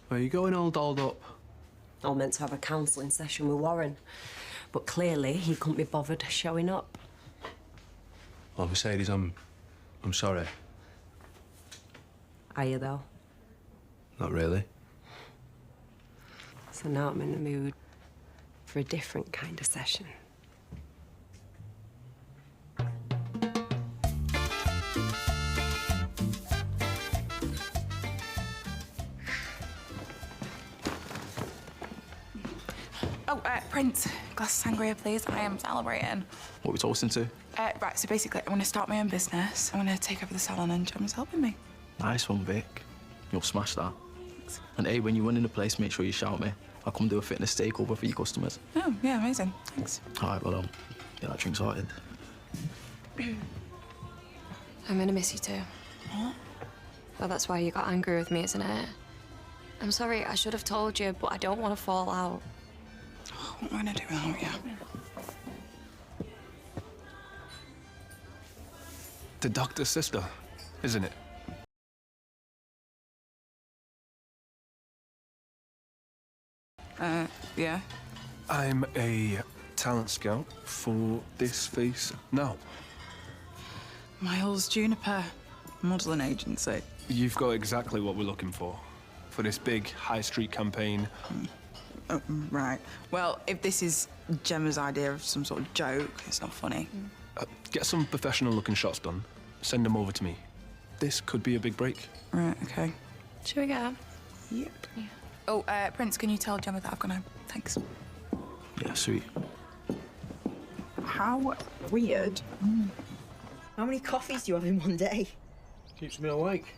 Speaker 13: Where are you going all dolled up?
Speaker 10: I meant to have a counselling session with Warren, but clearly he couldn't be bothered showing up.
Speaker 13: Oh, Mercedes, I'm sorry.
Speaker 10: Are you, though?
Speaker 13: Not really.
Speaker 10: So now I'm in the mood for a different kind of session.
Speaker 1: Oh, Prince, glass of sangria, please. I am celebrating.
Speaker 11: What are we toasting to?
Speaker 1: Right, so basically, I want to start my own business. I want to take over the salon, and Gemma's helping me.
Speaker 11: Nice one, Vic. You'll smash that. Thanks. And hey, when you run in the place, make sure you shout me. I'll come do a fitness takeover for your customers.
Speaker 1: Oh, yeah, amazing. Thanks.
Speaker 11: All right, well, get that drink sorted.
Speaker 19: I'm gonna miss you too.
Speaker 1: What?
Speaker 19: Well, that's why you got angry with me, isn't it? I'm sorry, I should have told you, but I don't want to fall out.
Speaker 1: What am I gonna do without you?
Speaker 7: The doctor's sister, isn't it?
Speaker 1: Yeah.
Speaker 7: I'm a talent scout for this face now.
Speaker 1: Miles Juniper, modelling agency.
Speaker 7: You've got exactly what we're looking for this big high street campaign.
Speaker 1: Oh, right. Well, if this is Gemma's idea of some sort of joke, it's not funny.
Speaker 7: Get some professional looking shots done. Send them over to me. This could be a big break.
Speaker 1: Right, okay.
Speaker 19: Should we go?
Speaker 1: Yep. Yeah. Oh, Prince, can you tell Gemma that I've gone home? Thanks.
Speaker 11: Yeah, sweet.
Speaker 1: How weird.
Speaker 24: How many coffees do you have in one day?
Speaker 13: Keeps me awake.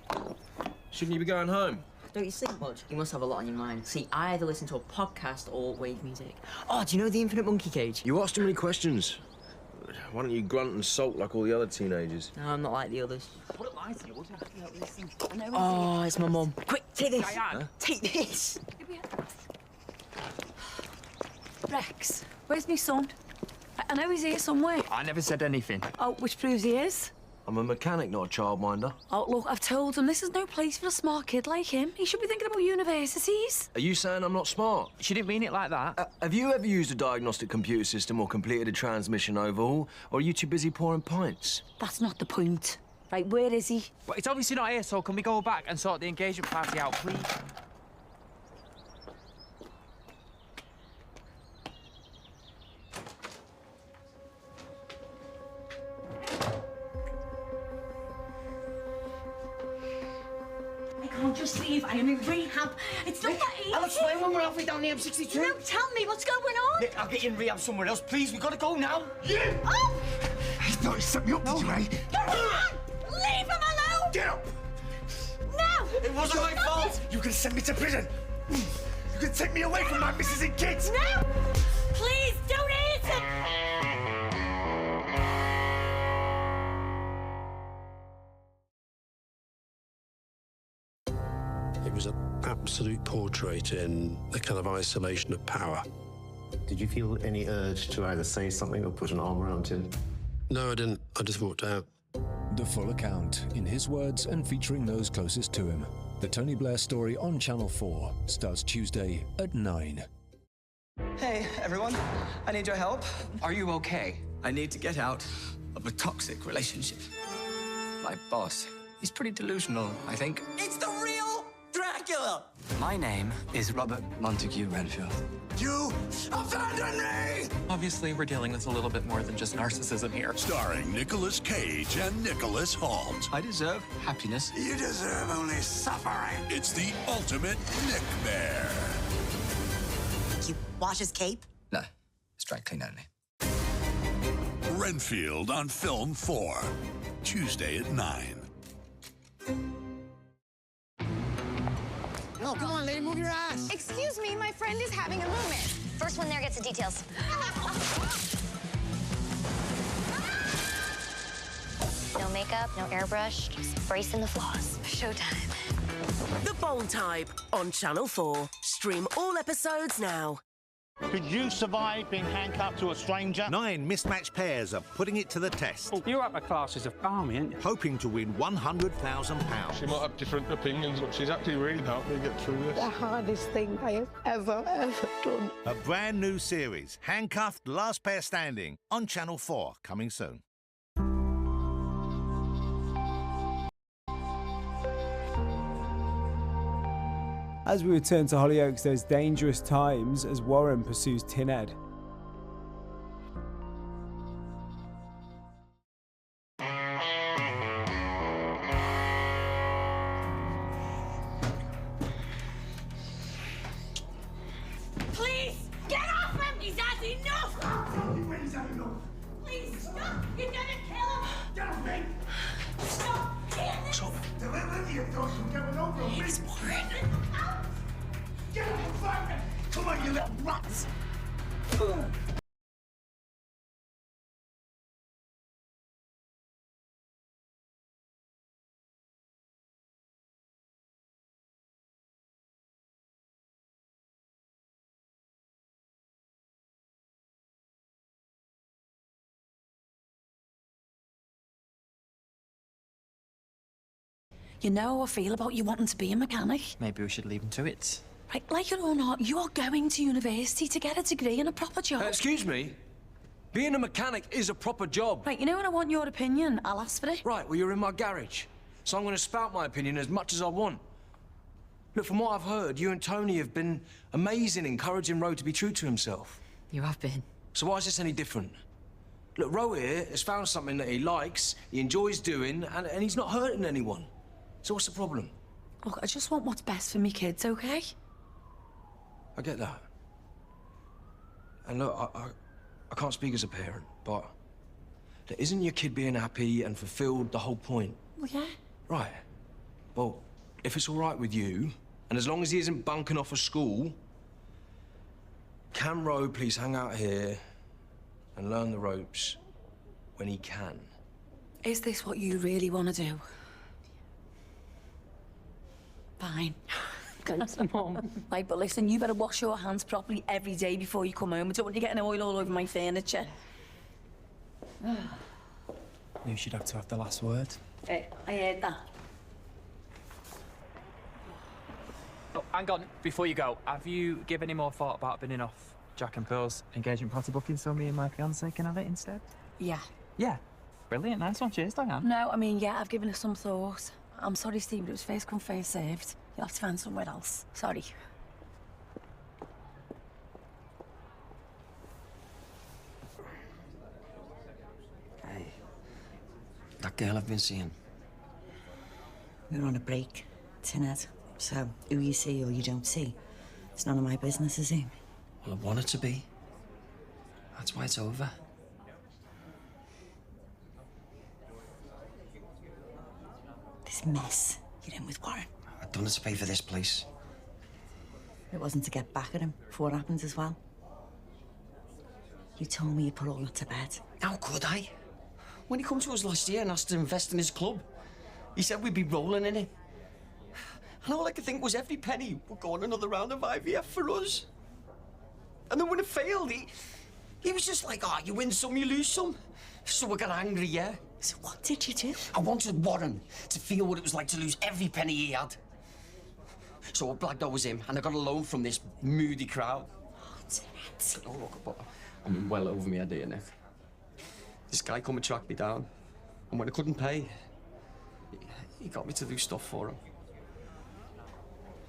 Speaker 13: Shouldn't you be going home?
Speaker 24: Don't you sleep much? You must have a lot on your mind. See, I either listen to a podcast or wave music. Oh, do you know the Infinite Monkey Cage?
Speaker 13: You asked too many questions. Why don't you grunt and sulk like all the other teenagers?
Speaker 24: No, I'm not like the others.
Speaker 20: What am I to you? What do you have to listen?
Speaker 24: Oh, it's my mum. Quick, take this.
Speaker 20: Diane.
Speaker 24: Take this.
Speaker 9: Rex, where's my son? I know he's here somewhere.
Speaker 6: I never said anything.
Speaker 9: Oh, which proves he is.
Speaker 13: I'm a mechanic, not a childminder.
Speaker 9: Oh, look, I've told him this is no place for a smart kid like him. He should be thinking about universities.
Speaker 13: Are you saying I'm not smart?
Speaker 6: She didn't mean it like that.
Speaker 13: Have you ever used a diagnostic computer system or completed a transmission overhaul? Or are you too busy pouring pints?
Speaker 9: That's not the point. Right, where is he?
Speaker 6: Well, it's obviously not here, so can we go back and sort the engagement party out, please?
Speaker 9: I can't just leave. I am in rehab. It's not that easy.
Speaker 24: I'll explain when we're halfway down the M62.
Speaker 9: No, tell me what's going on.
Speaker 24: Nick, I'll get you in rehab somewhere else. Please, we've got to go now.
Speaker 2: Yeah!
Speaker 9: Oh!
Speaker 2: I thought you set me up, did you, eh?
Speaker 9: Come on! Leave him alone!
Speaker 2: Get up!
Speaker 9: No!
Speaker 2: It wasn't my fault! You can send me to prison! You can take me away from my missus and kids!
Speaker 9: No! Please, don't eat him!
Speaker 8: It was an absolute portrait in a kind of isolation of power.
Speaker 18: Did you feel any urge to either say something or put an arm around him?
Speaker 8: No, I didn't. I just walked out.
Speaker 16: The full account, in his words and featuring those closest to him. The Tony Blair Story on Channel 4 starts Tuesday at 9.
Speaker 5: Hey, everyone. I need your help. Are you okay? I need to get out of a toxic relationship. My boss, he's pretty delusional, I think. It's the real Dracula! My name is Robert Montague Renfield.
Speaker 2: You abandoned me!
Speaker 22: Obviously, we're dealing with a little bit more than just narcissism here.
Speaker 23: Starring Nicolas Cage and Nicholas Hoult.
Speaker 5: I deserve happiness.
Speaker 23: You deserve only suffering. It's the ultimate Nick Bear.
Speaker 25: You wash his cape?
Speaker 5: No, it's dry clean only.
Speaker 23: Renfield on Film 4, Tuesday at 9.
Speaker 25: Oh, come on, lady, move your ass.
Speaker 26: Excuse me, my friend is having a moment. First one there gets the details. No makeup, no airbrush, just bracing the flaws. Showtime.
Speaker 27: The Bold Type on Channel 4. Stream all episodes now.
Speaker 28: Could you survive being handcuffed to a stranger?
Speaker 29: 9 mismatched pairs are putting it to the test.
Speaker 28: Oh, you're upper classes of barmy, aren't you?
Speaker 29: Hoping to win £100,000.
Speaker 30: She might have different opinions, but she's actually really helped me get through this.
Speaker 27: The hardest thing I have ever done.
Speaker 29: A brand new series, Handcuffed, Last Pair Standing, on Channel 4, coming soon.
Speaker 3: As we return to Hollyoaks, there's dangerous times as Warren pursues Tin Ed.
Speaker 9: Please, get off me!
Speaker 25: You're gonna kill him! Don't me! Stop! What's up? Deliver the adults from getting over me! It's Warren! Get up and fight me! Come on, you little rats!
Speaker 9: You know how I feel about you wanting to be a mechanic.
Speaker 6: Maybe we should leave him to it.
Speaker 9: Right, like it or not, you are going to university to get a degree and a proper job.
Speaker 13: Excuse me? Being a mechanic is a proper job.
Speaker 9: Right, you know when I want your opinion, I'll ask for it.
Speaker 13: Right, well, you're in my garage. So I'm going to spout my opinion as much as I want. Look, from what I've heard, you and Tony have been amazing encouraging Ro to be true to himself.
Speaker 24: You have been.
Speaker 13: So why is this any different? Look, Ro here has found something that he likes, he enjoys doing, and he's not hurting anyone. So what's the problem?
Speaker 9: Look, I just want what's best for me kids, okay?
Speaker 13: I get that. And look, I can't speak as a parent, but isn't your kid being happy and fulfilled the whole point?
Speaker 9: Well, yeah.
Speaker 13: Right. Well, if it's all right with you, and as long as he isn't bunking off of school, can Ro please hang out here and learn the ropes when he can?
Speaker 9: Is this what you really want to do? Fine.
Speaker 24: Thanks, Mum.
Speaker 9: Right, but listen, you better wash your hands properly every day before you come home. I don't want you getting oil all over my furniture.
Speaker 6: You should have to have the last word.
Speaker 9: I heard that.
Speaker 6: Oh, hang on, before you go, have you given any more thought about binning off Jack and Pearl's engagement party booking so me and my fiancé can have it instead?
Speaker 9: Yeah.
Speaker 6: Yeah. Brilliant, nice one. Cheers, Diane.
Speaker 9: No, I mean, yeah, I've given it some thought. I'm sorry, Steve, but it was first come, first served. You'll have to find somewhere else. Sorry.
Speaker 4: Hey, that girl I've been seeing.
Speaker 25: We're on a break tonight, so who you see or you don't see, it's none of my business, is it?
Speaker 4: Well, I want it to be. That's why it's over.
Speaker 25: This mess you're in with Warren.
Speaker 4: I've done it to pay for this place.
Speaker 25: It wasn't to get back at him for what happened as well. You told me you put all that to bed.
Speaker 4: How could I? When he came to us last year and asked to invest in his club, he said we'd be rolling in it. And all I could think was every penny would go on another round of IVF for us. And then when it failed, he was just like, oh, you win some, you lose some. So I got angry, yeah?
Speaker 25: So what did you do?
Speaker 4: I wanted Warren to feel what it was like to lose every penny he had. So I blagged out was him, and I got a loan from this moody crowd. Oh, look, but I'm well over my head here, Nick. This guy come and track me down, and when I couldn't pay, he got me to do stuff for him.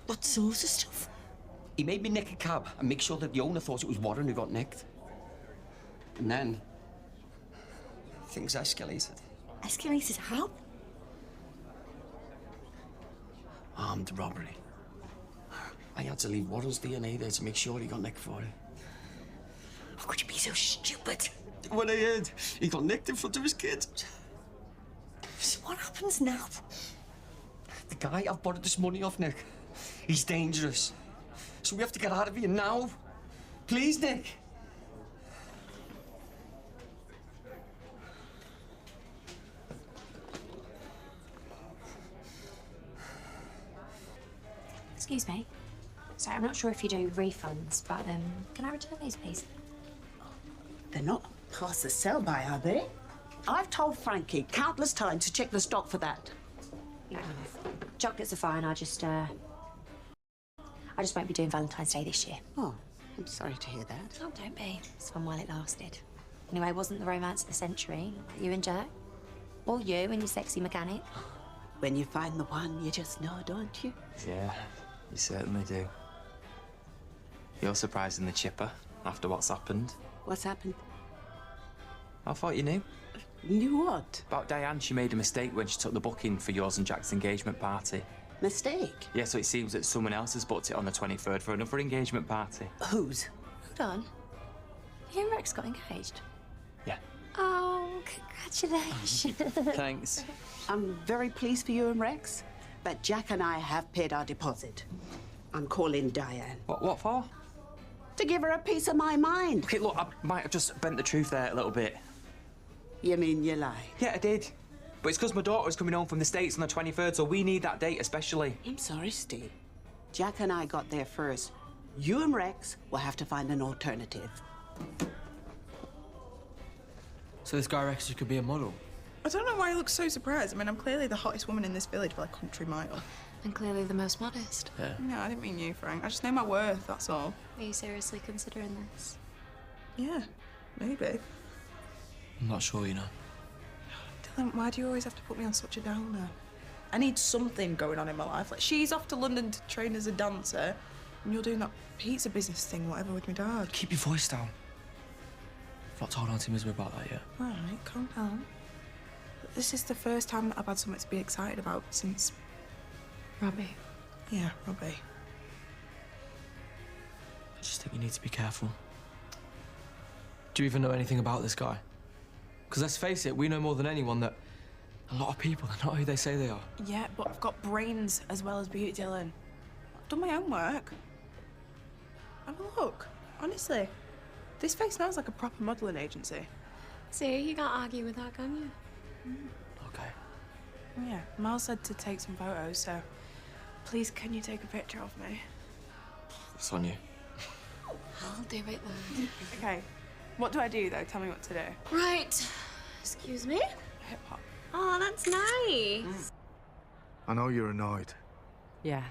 Speaker 25: What sort of stuff?
Speaker 4: He made me nick a cab and make sure that the owner thought it was Warren who got nicked. And then things escalated.
Speaker 25: Escalated how?
Speaker 4: Armed robbery. I had to leave Warren's DNA there to make sure he got nicked for it.
Speaker 25: How could you be so stupid?
Speaker 4: When I heard he got nicked in front of his kids.
Speaker 25: So what happens now?
Speaker 4: The guy I've borrowed this money off, Nick, he's dangerous. So we have to get out of here now. Please, Nick.
Speaker 26: Excuse me. Sorry, I'm not sure if you do refunds, but can I return these, please?
Speaker 7: They're not past the sell-by, are they? I've told Frankie countless times to check the stock for that.
Speaker 26: Yeah, chocolates are fine. I just won't be doing Valentine's Day this year.
Speaker 7: Oh, I'm sorry to hear that.
Speaker 26: Oh, don't be. It's fun while it lasted. Anyway, it wasn't the romance of the century. You and Jack. Or you and your sexy mechanic.
Speaker 7: When you find the one, you just know, don't you?
Speaker 6: Yeah, you certainly do. You're surprisingly chipper after what's happened.
Speaker 7: What's happened?
Speaker 6: I thought you knew.
Speaker 7: Knew what?
Speaker 6: About Diane, she made a mistake when she took the booking for yours and Jack's engagement party.
Speaker 7: Mistake?
Speaker 6: Yeah, so it seems that someone else has booked it on the 23rd for another engagement party.
Speaker 7: Whose?
Speaker 26: Hold on. You and Rex got engaged?
Speaker 6: Yeah.
Speaker 26: Oh, congratulations.
Speaker 6: Thanks.
Speaker 7: I'm very pleased for you and Rex, but Jack and I have paid our deposit. I'm calling Diane.
Speaker 6: What for?
Speaker 7: To give her a piece of my mind.
Speaker 6: Okay, look, I might have just bent the truth there a little bit.
Speaker 7: You mean you lied?
Speaker 6: Yeah, I did. But it's because my daughter's coming home from the States on the 23rd, so we need that date especially.
Speaker 7: I'm sorry, Steve. Jack and I got there first. You and Rex will have to find an alternative.
Speaker 5: So this guy reckons you could be a model?
Speaker 1: I don't know why he looks so surprised. I mean, I'm clearly the hottest woman in this village by a country mile.
Speaker 26: And clearly the most modest.
Speaker 5: Yeah.
Speaker 1: No, I didn't mean you, Frank. I just know my worth, that's all.
Speaker 26: Are you seriously considering this?
Speaker 1: Yeah, maybe.
Speaker 5: I'm not sure, you know.
Speaker 1: Dylan, why do you always have to put me on such a downer? I need something going on in my life. Like, she's off to London to train as a dancer, and you're doing that pizza business thing, whatever, with my dad.
Speaker 5: Keep your voice down. I've not told Auntie Misery about that yet.
Speaker 1: All right, calm down. But this is the first time that I've had something to be excited about since...
Speaker 26: Robbie.
Speaker 1: Yeah, Robbie.
Speaker 5: I just think you need to be careful. Do you even know anything about this guy? Because let's face it, we know more than anyone that a lot of people are not who they say they are.
Speaker 1: Yeah, but I've got brains as well as beauty, Dylan. I've done my own work. Have a look, honestly. This face smells like a proper modelling agency.
Speaker 26: See, you can't argue with that, can you?
Speaker 5: Okay.
Speaker 1: Yeah, Mel said to take some photos, so please can you take a picture of me?
Speaker 5: It's on you.
Speaker 26: I'll do it then.
Speaker 1: Okay, what do I do though? Tell me what to do.
Speaker 26: Right. Excuse me?
Speaker 1: Hip hop.
Speaker 26: Oh, that's nice.
Speaker 2: I know you're annoyed.
Speaker 10: Yeah.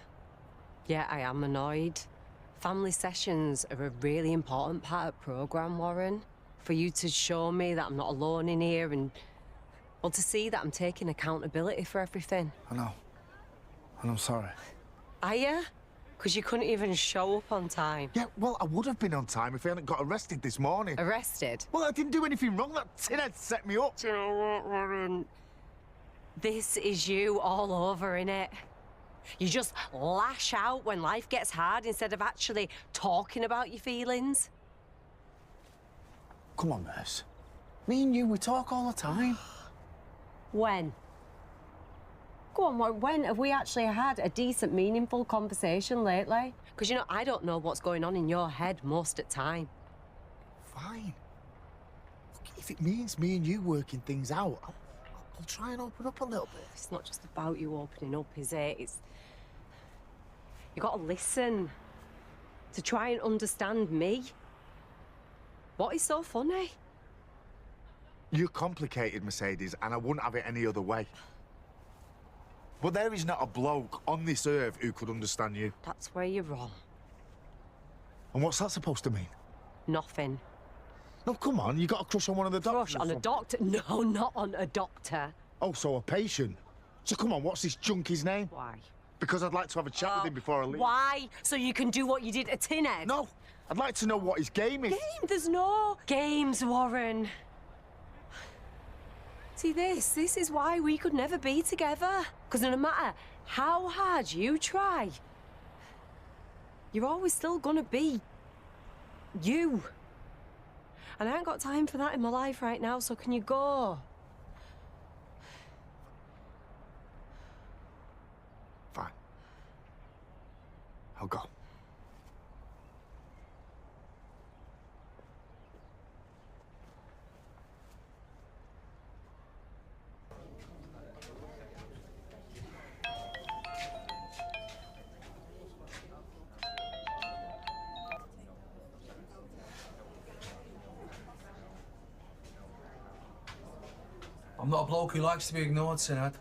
Speaker 10: Yeah, I am annoyed. Family sessions are a really important part of the programme, Warren. For you to show me that I'm not alone in here and, well, to see that I'm taking accountability for everything.
Speaker 2: I know. And I'm sorry.
Speaker 10: Are you? Because you couldn't even show up on time.
Speaker 2: Yeah, well, I would have been on time if I hadn't got arrested this morning.
Speaker 10: Arrested?
Speaker 2: Well, I didn't do anything wrong. That tinhead set me up.
Speaker 10: Do you know what, Warren? This is you all over, innit? You just lash out when life gets hard instead of actually talking about your feelings.
Speaker 2: Come on, Merce. Me and you, we talk all the time.
Speaker 10: When? Go on, when have we actually had a decent, meaningful conversation lately? Because, you know, I don't know what's going on in your head most of the time.
Speaker 2: Fine. Look, if it means me and you working things out, I'll try and open up a little bit.
Speaker 10: It's not just about you opening up, is it? It's... You gotta listen. To try and understand me. What is so funny?
Speaker 2: You're complicated, Mercedes, and I wouldn't have it any other way. But there is not a bloke on this earth who could understand you.
Speaker 10: That's where you're wrong.
Speaker 2: And what's that supposed to mean?
Speaker 10: Nothing.
Speaker 2: No, come on, you got a crush on one of the doctors.
Speaker 10: Crush on a doctor? No, not on a doctor.
Speaker 2: Oh, so a patient. So come on, what's this junkie's name?
Speaker 10: Why?
Speaker 2: Because I'd like to have a chat with him before I leave.
Speaker 10: Why? So you can do what you did at Tinhead?
Speaker 2: No, I'd like to know what his game is.
Speaker 10: Game? There's no games, Warren. See, this is why we could never be together. Because no matter how hard you try, you're always still gonna be you. And I ain't got time for that in my life right now, so can you go?
Speaker 2: Fine. I'll go.
Speaker 5: I'm not a bloke who likes to be ignored, Sinad.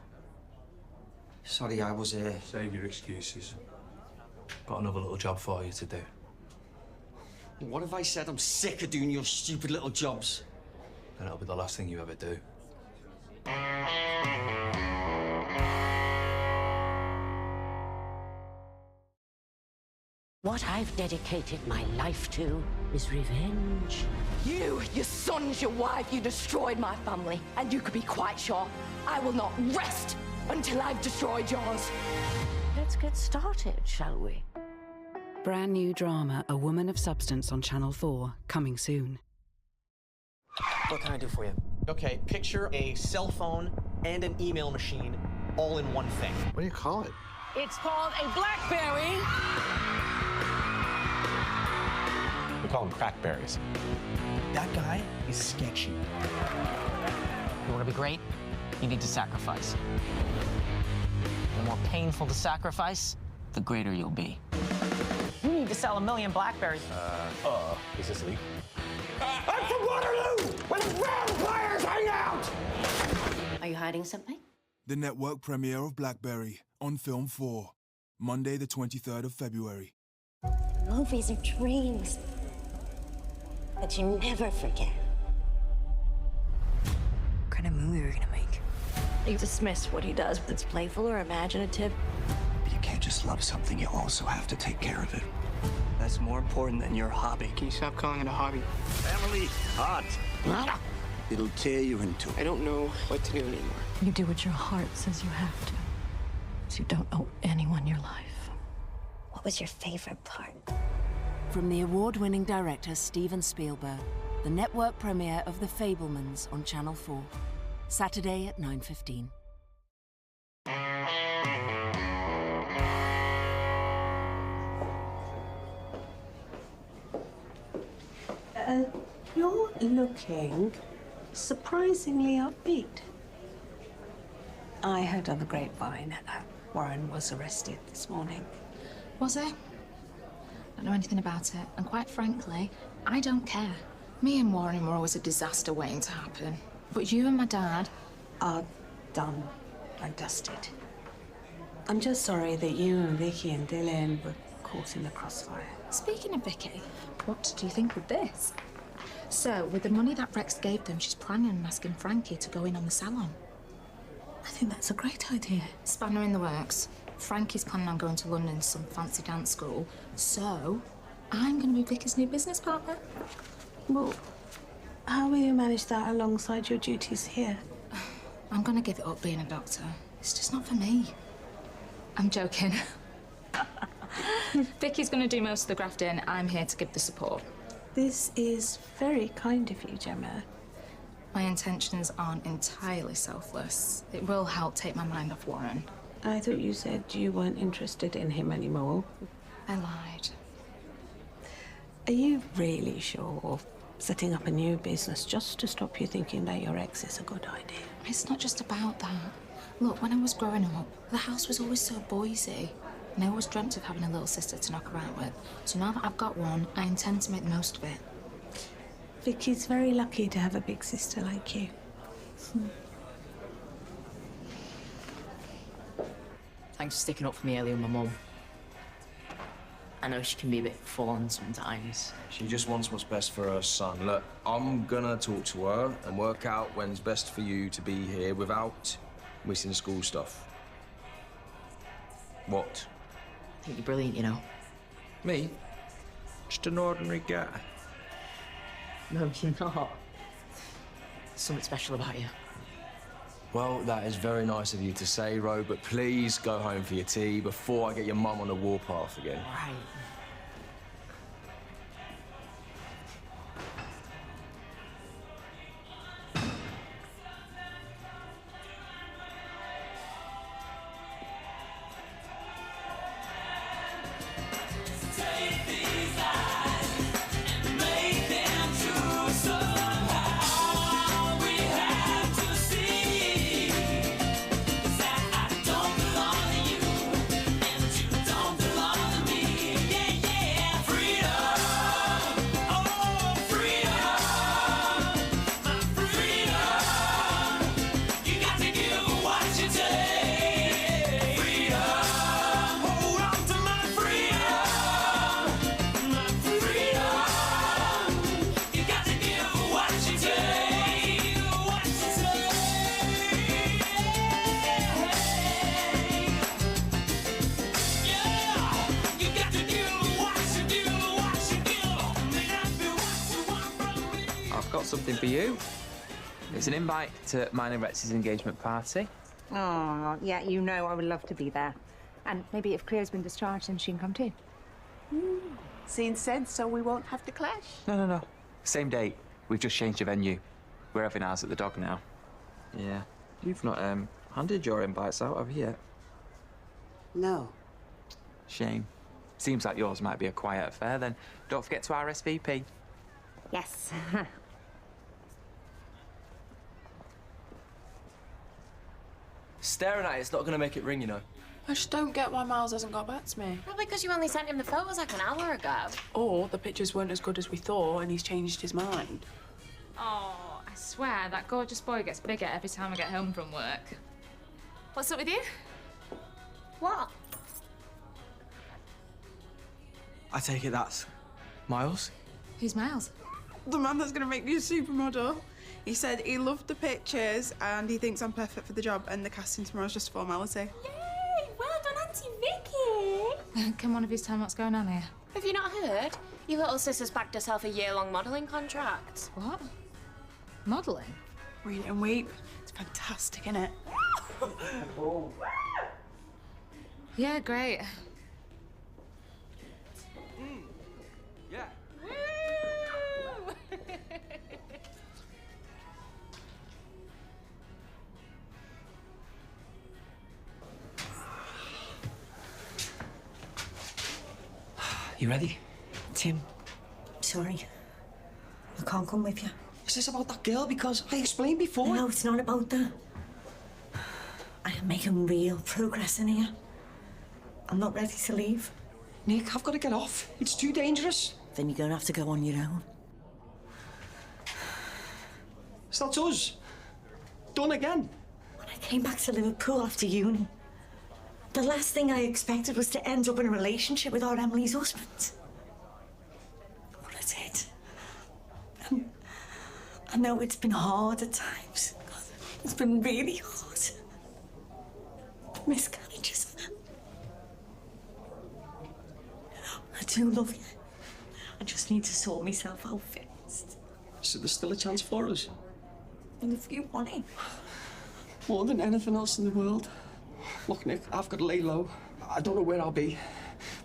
Speaker 4: Sorry, I was here.
Speaker 5: Save your excuses. Got another little job for you to do.
Speaker 4: What if I said I'm sick of doing your stupid little jobs?
Speaker 5: Then it'll be the last thing you ever do.
Speaker 7: What I've dedicated my life to is revenge.
Speaker 9: You, your sons, your wife, you destroyed my family. And you could be quite sure I will not rest until I've destroyed yours.
Speaker 7: Let's get started, shall we?
Speaker 11: Brand new drama, A Woman of Substance on Channel 4, coming soon.
Speaker 5: What can I do for you?
Speaker 8: Okay, picture a cell phone and an email machine all in one thing.
Speaker 2: What do you call it?
Speaker 12: It's called a BlackBerry.
Speaker 8: We call them crackberries. That guy is sketchy.
Speaker 24: You want to be great? You need to sacrifice. The more painful the sacrifice, the greater you'll be.
Speaker 12: You need to sell 1 million BlackBerries.
Speaker 8: Is this legal?
Speaker 12: I'm from Waterloo, where the vampires hang out!
Speaker 26: Are you hiding something?
Speaker 14: The network premiere of BlackBerry on Film 4, Monday the 23rd of February.
Speaker 26: Movies are dreams that you never forget. What kind of movie are you gonna make? You dismiss what he does, but it's playful or imaginative.
Speaker 5: But you can't just love something, you also have to take care of it. That's more important than your hobby.
Speaker 12: Can you stop calling it a hobby?
Speaker 5: Family, hot. It'll tear you in two.
Speaker 12: I don't know what to do anymore.
Speaker 26: You do what your heart says you have to. So you don't owe anyone your life. What was your favorite part?
Speaker 11: From the award-winning director Steven Spielberg, the network premiere of The Fabelmans on Channel 4, Saturday at 9:15.
Speaker 7: You're looking surprisingly upbeat. I heard on the grapevine Warren was arrested this morning.
Speaker 15: Was he? Don't know anything about it, and quite frankly, I don't care. Me and Warren were always a disaster waiting to happen. But you and my dad
Speaker 7: are done and dusted. I'm just sorry that you and Vicky and Dylan were caught in the crossfire.
Speaker 15: Speaking of Vicky, what do you think of this? So, with the money that Rex gave them, she's planning on asking Frankie to go in on the salon.
Speaker 7: I think that's a great idea.
Speaker 15: Spanner in the works. Frankie's planning on going to London to some fancy dance school, so I'm going to be Vicky's new business partner.
Speaker 7: Well, how will you manage that alongside your duties here?
Speaker 15: I'm going to give it up being a doctor. It's just not for me. I'm joking. Vicky's going to do most of the grafting. I'm here to give the support.
Speaker 7: This is very kind of you, Gemma.
Speaker 15: My intentions aren't entirely selfless. It will help take my mind off Warren.
Speaker 7: I thought you said you weren't interested in him anymore.
Speaker 15: I lied.
Speaker 7: Are you really sure of setting up a new business just to stop you thinking that your ex is a good idea?
Speaker 15: It's not just about that. Look, when I was growing up, the house was always so boysy. And I always dreamt of having a little sister to knock around with. So now that I've got one, I intend to make the most of it.
Speaker 7: Vicky's very lucky to have a big sister like you.
Speaker 24: Thanks for sticking up for me earlier with my mum. I know she can be a bit full on sometimes.
Speaker 13: She just wants what's best for her son. Look, I'm gonna talk to her and work out when's best for you to be here without missing school stuff. What?
Speaker 24: I think you're brilliant, you know.
Speaker 13: Me? Just an ordinary guy.
Speaker 24: No, you're not. There's something special about you.
Speaker 13: Well, that is very nice of you to say, Ro, but please go home for your tea before I get your mum on the warpath again.
Speaker 24: Right.
Speaker 6: Something for you. It's an invite to mine and Rex's engagement party.
Speaker 16: Oh, yeah, you know I would love to be there. And maybe if Claire's been discharged, then she can come too.
Speaker 7: Scene said, so we won't have to clash.
Speaker 6: No. Same date. We've just changed the venue. We're having ours at the Dog now. Yeah. You've not handed your invites out, have you yet?
Speaker 7: No.
Speaker 6: Shame. Seems like yours might be a quiet affair then. Don't forget to RSVP.
Speaker 16: Yes.
Speaker 13: Staring at it's not going to make it ring, you know.
Speaker 1: I just don't get why Miles hasn't got back to me.
Speaker 26: Probably because you only sent him the photos like an hour ago.
Speaker 1: Or the pictures weren't as good as we thought and he's changed his mind.
Speaker 15: Oh, I swear that gorgeous boy gets bigger every time I get home from work. What's up with you?
Speaker 26: What?
Speaker 13: I take it that's Miles?
Speaker 15: Who's Miles?
Speaker 1: The man that's going to make me a supermodel. He said he loved the pictures and he thinks I'm perfect for the job and the casting tomorrow's just a formality.
Speaker 26: Yay! Well done, Auntie Vicky!
Speaker 15: Can one of you tell me what's going on here?
Speaker 26: Have you not heard? Your little sister's bagged herself a year-long modelling contract.
Speaker 15: What? Modelling?
Speaker 1: Read it and weep. It's fantastic, isn't it?
Speaker 15: Yeah, great.
Speaker 13: Yeah. You ready?
Speaker 7: Tim, sorry. I can't come with you.
Speaker 4: Is this about that girl? Because I explained before.
Speaker 7: No, it's not about that. I am making real progress in here. I'm not ready to leave.
Speaker 4: Nick, I've got to get off. It's too dangerous.
Speaker 7: Then you're going to have to go on your own.
Speaker 4: So that's us. Done again.
Speaker 7: When I came back to Liverpool after uni, the last thing I expected was to end up in a relationship with our Emily's husband. But I did. I know it's been hard at times. It's been really hard. The miscarriages. I do love you. I just need to sort myself out first.
Speaker 4: So there's still a chance for us?
Speaker 7: And if you want it.
Speaker 4: More than anything else in the world. Look, Nick, I've got to lay low. I don't know where I'll be.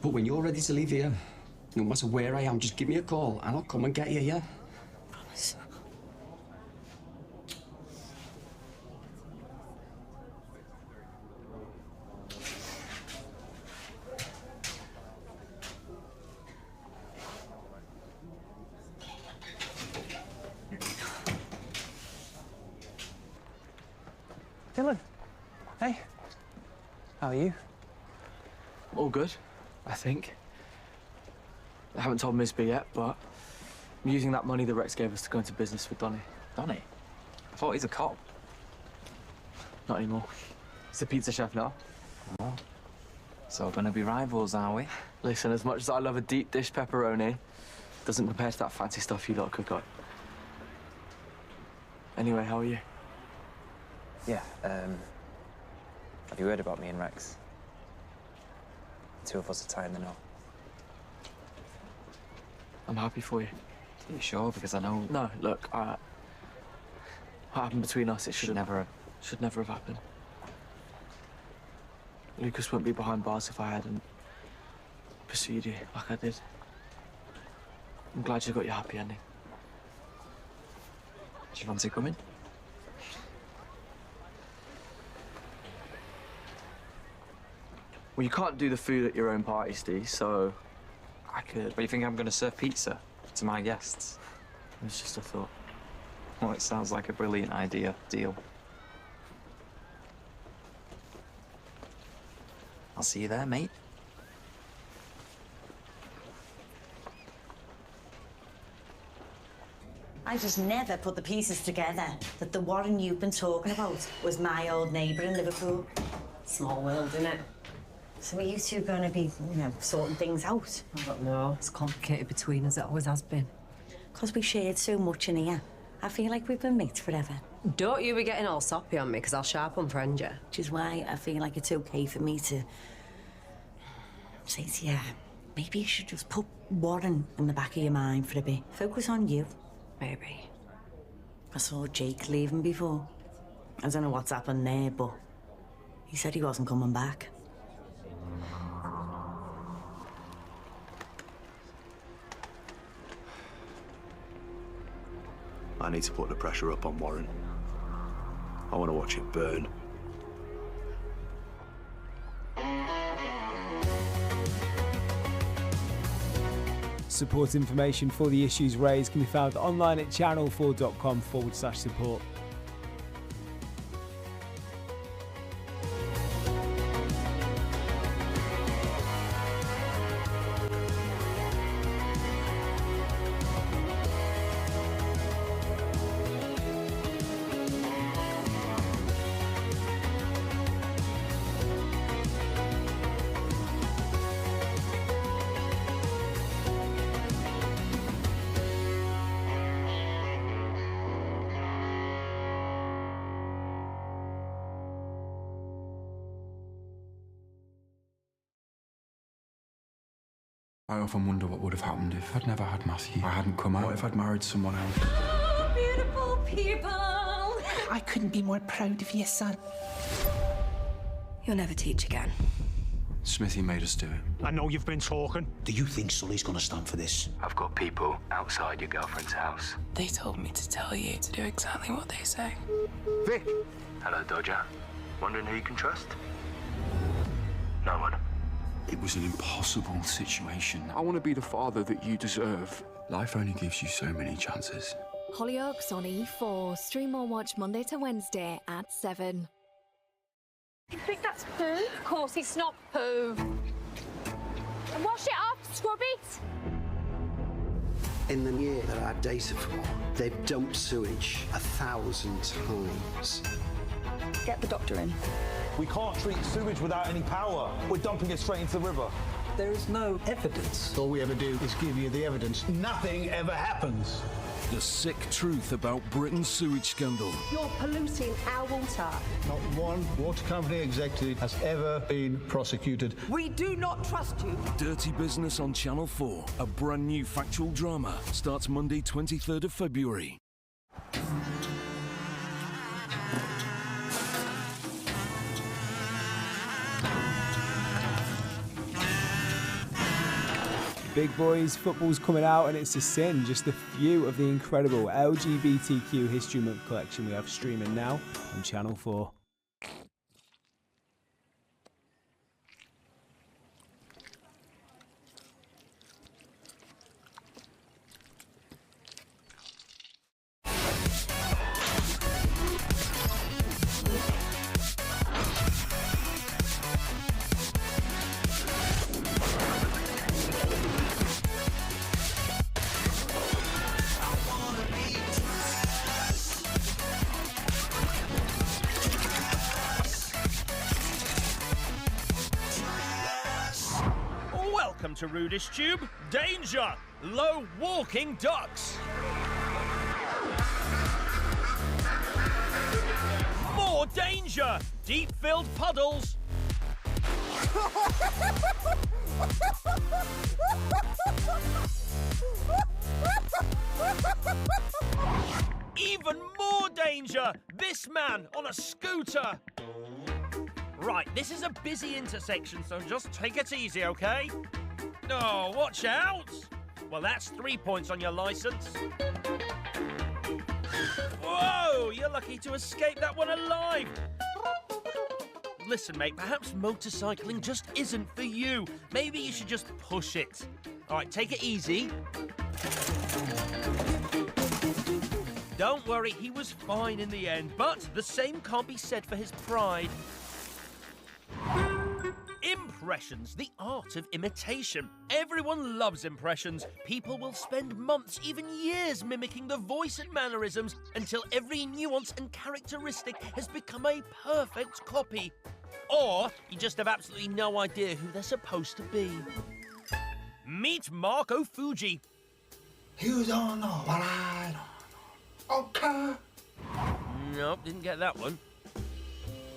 Speaker 4: But when you're ready to leave here, no matter where I am, just give me a call and I'll come and get you, yeah?
Speaker 7: Promise.
Speaker 6: Dylan. Hey. How are you?
Speaker 13: All good, I think. I haven't told Miss B yet, but I'm using that money that Rex gave us to go into business with Donny.
Speaker 6: Donny? I thought he's a cop.
Speaker 13: Not anymore. He's a pizza chef now.
Speaker 6: Oh. So gonna be rivals, are we?
Speaker 13: Listen, as much as I love a deep dish pepperoni, doesn't compare to that fancy stuff you lot cook up. Anyway, how are you?
Speaker 6: Yeah, have you heard about me and Rex? The two of us are tying the knot.
Speaker 13: I'm happy for you.
Speaker 6: Are you sure? Because I know...
Speaker 13: No, look, what happened between us, it should never have happened. Lucas wouldn't be behind bars if I hadn't pursued you like I did. I'm glad you got your happy ending.
Speaker 6: Do you fancy coming?
Speaker 13: Well, you can't do the food at your own party, Steve, so I could.
Speaker 6: But you think I'm going to serve pizza to my guests?
Speaker 13: It was just a thought.
Speaker 6: Well, it sounds like a brilliant idea. Deal. I'll see you there, mate.
Speaker 7: I just never put the pieces together that the Warren you've been talking about was my old neighbour in Liverpool. Small world, isn't it? So are you two going to be, sorting things out?
Speaker 10: I don't know. It's complicated between us. It always has been.
Speaker 7: Because we shared so much in here. I feel like we've been mates forever.
Speaker 10: Don't you be getting all soppy on me, because I'll sharp unfriend you.
Speaker 7: Which is why I feel like it's okay for me to say to you, maybe you should just put Warren in the back of your mind for a bit. Focus on you.
Speaker 10: Maybe.
Speaker 7: I saw Jake leaving before. I don't know what's happened there, but he said he wasn't coming back.
Speaker 17: I need to put the pressure up on Warren. I want to watch it burn.
Speaker 3: Support information for the issues raised can be found online at channel4.com/support.
Speaker 18: I often wonder what would have happened if I'd never had Matthew. I hadn't come out. What if I'd married someone else?
Speaker 19: Oh, beautiful people! I couldn't be more proud of you, son.
Speaker 9: You'll never teach again.
Speaker 18: Smithy made us do it.
Speaker 12: I know you've been talking. Do you think Sully's gonna stand for this?
Speaker 17: I've got people outside your girlfriend's house.
Speaker 20: They told me to tell you to do exactly what they say.
Speaker 17: Vic! Hello, Dodger. Wondering who you can trust? No one.
Speaker 18: It was an impossible situation. I want to be the father that you deserve. Life only gives you so many chances.
Speaker 21: Hollyoaks on E4. Stream or watch Monday to Wednesday at 7.
Speaker 19: You think that's poo? Of course it's not poo. Wash it off, scrub it.
Speaker 22: In the year that our data for, they've dumped sewage 1,000 times.
Speaker 21: Get the doctor in.
Speaker 12: We can't treat sewage without any power. We're dumping it straight into the river.
Speaker 23: There is no evidence. All we ever do is give you the evidence. Nothing ever happens.
Speaker 17: The sick truth about Britain's sewage scandal.
Speaker 19: You're polluting our water.
Speaker 23: Not one water company executive has ever been prosecuted.
Speaker 19: We do not trust you.
Speaker 17: Dirty Business on Channel 4. A brand new factual drama. Starts Monday, 23rd of February.
Speaker 3: Big boys, football's coming out and it's a sin. Just a few of the incredible LGBTQ History Month collection we have streaming now on Channel 4.
Speaker 18: Welcome to Rudish Tube. Danger! Low walking ducks. More danger! Deep-filled puddles. Even more danger! This man on a scooter. Right, this is a busy intersection, so just take it easy, okay? Oh, watch out! Well, that's 3 points on your license. Whoa, you're lucky to escape that one alive. Listen, mate, perhaps motorcycling just isn't for you. Maybe you should just push it. All right, take it easy. Don't worry, he was fine in the end, but the same can't be said for his pride. Impressions, the art of imitation. Everyone loves impressions. People will spend months, even years, mimicking the voice and mannerisms until every nuance and characteristic has become a perfect copy. Or you just have absolutely no idea who they're supposed to be. Meet Marco Fuji.
Speaker 12: You don't know what I know. Okay.
Speaker 18: Nope, didn't get that one.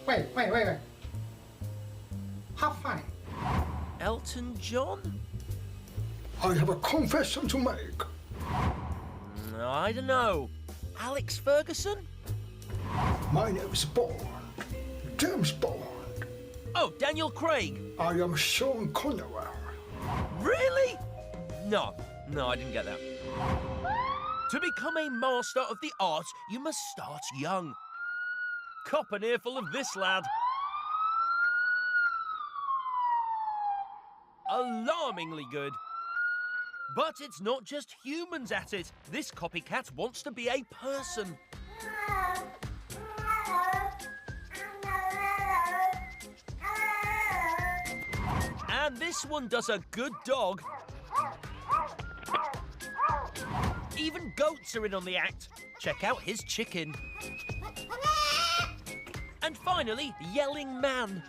Speaker 12: Wait. How funny.
Speaker 18: Elton John?
Speaker 12: I have a confession to make.
Speaker 18: I don't know. Alex Ferguson?
Speaker 12: My name is Bond. James Bond.
Speaker 18: Oh, Daniel Craig.
Speaker 12: I am Sean Connery.
Speaker 18: Really? No, I didn't get that. To become a master of the art, you must start young. Cop an earful of this lad. Alarmingly good. But it's not just humans at it. This copycat wants to be a person. And this one does a good dog. Even goats are in on the act. Check out his chicken. And finally, yelling man.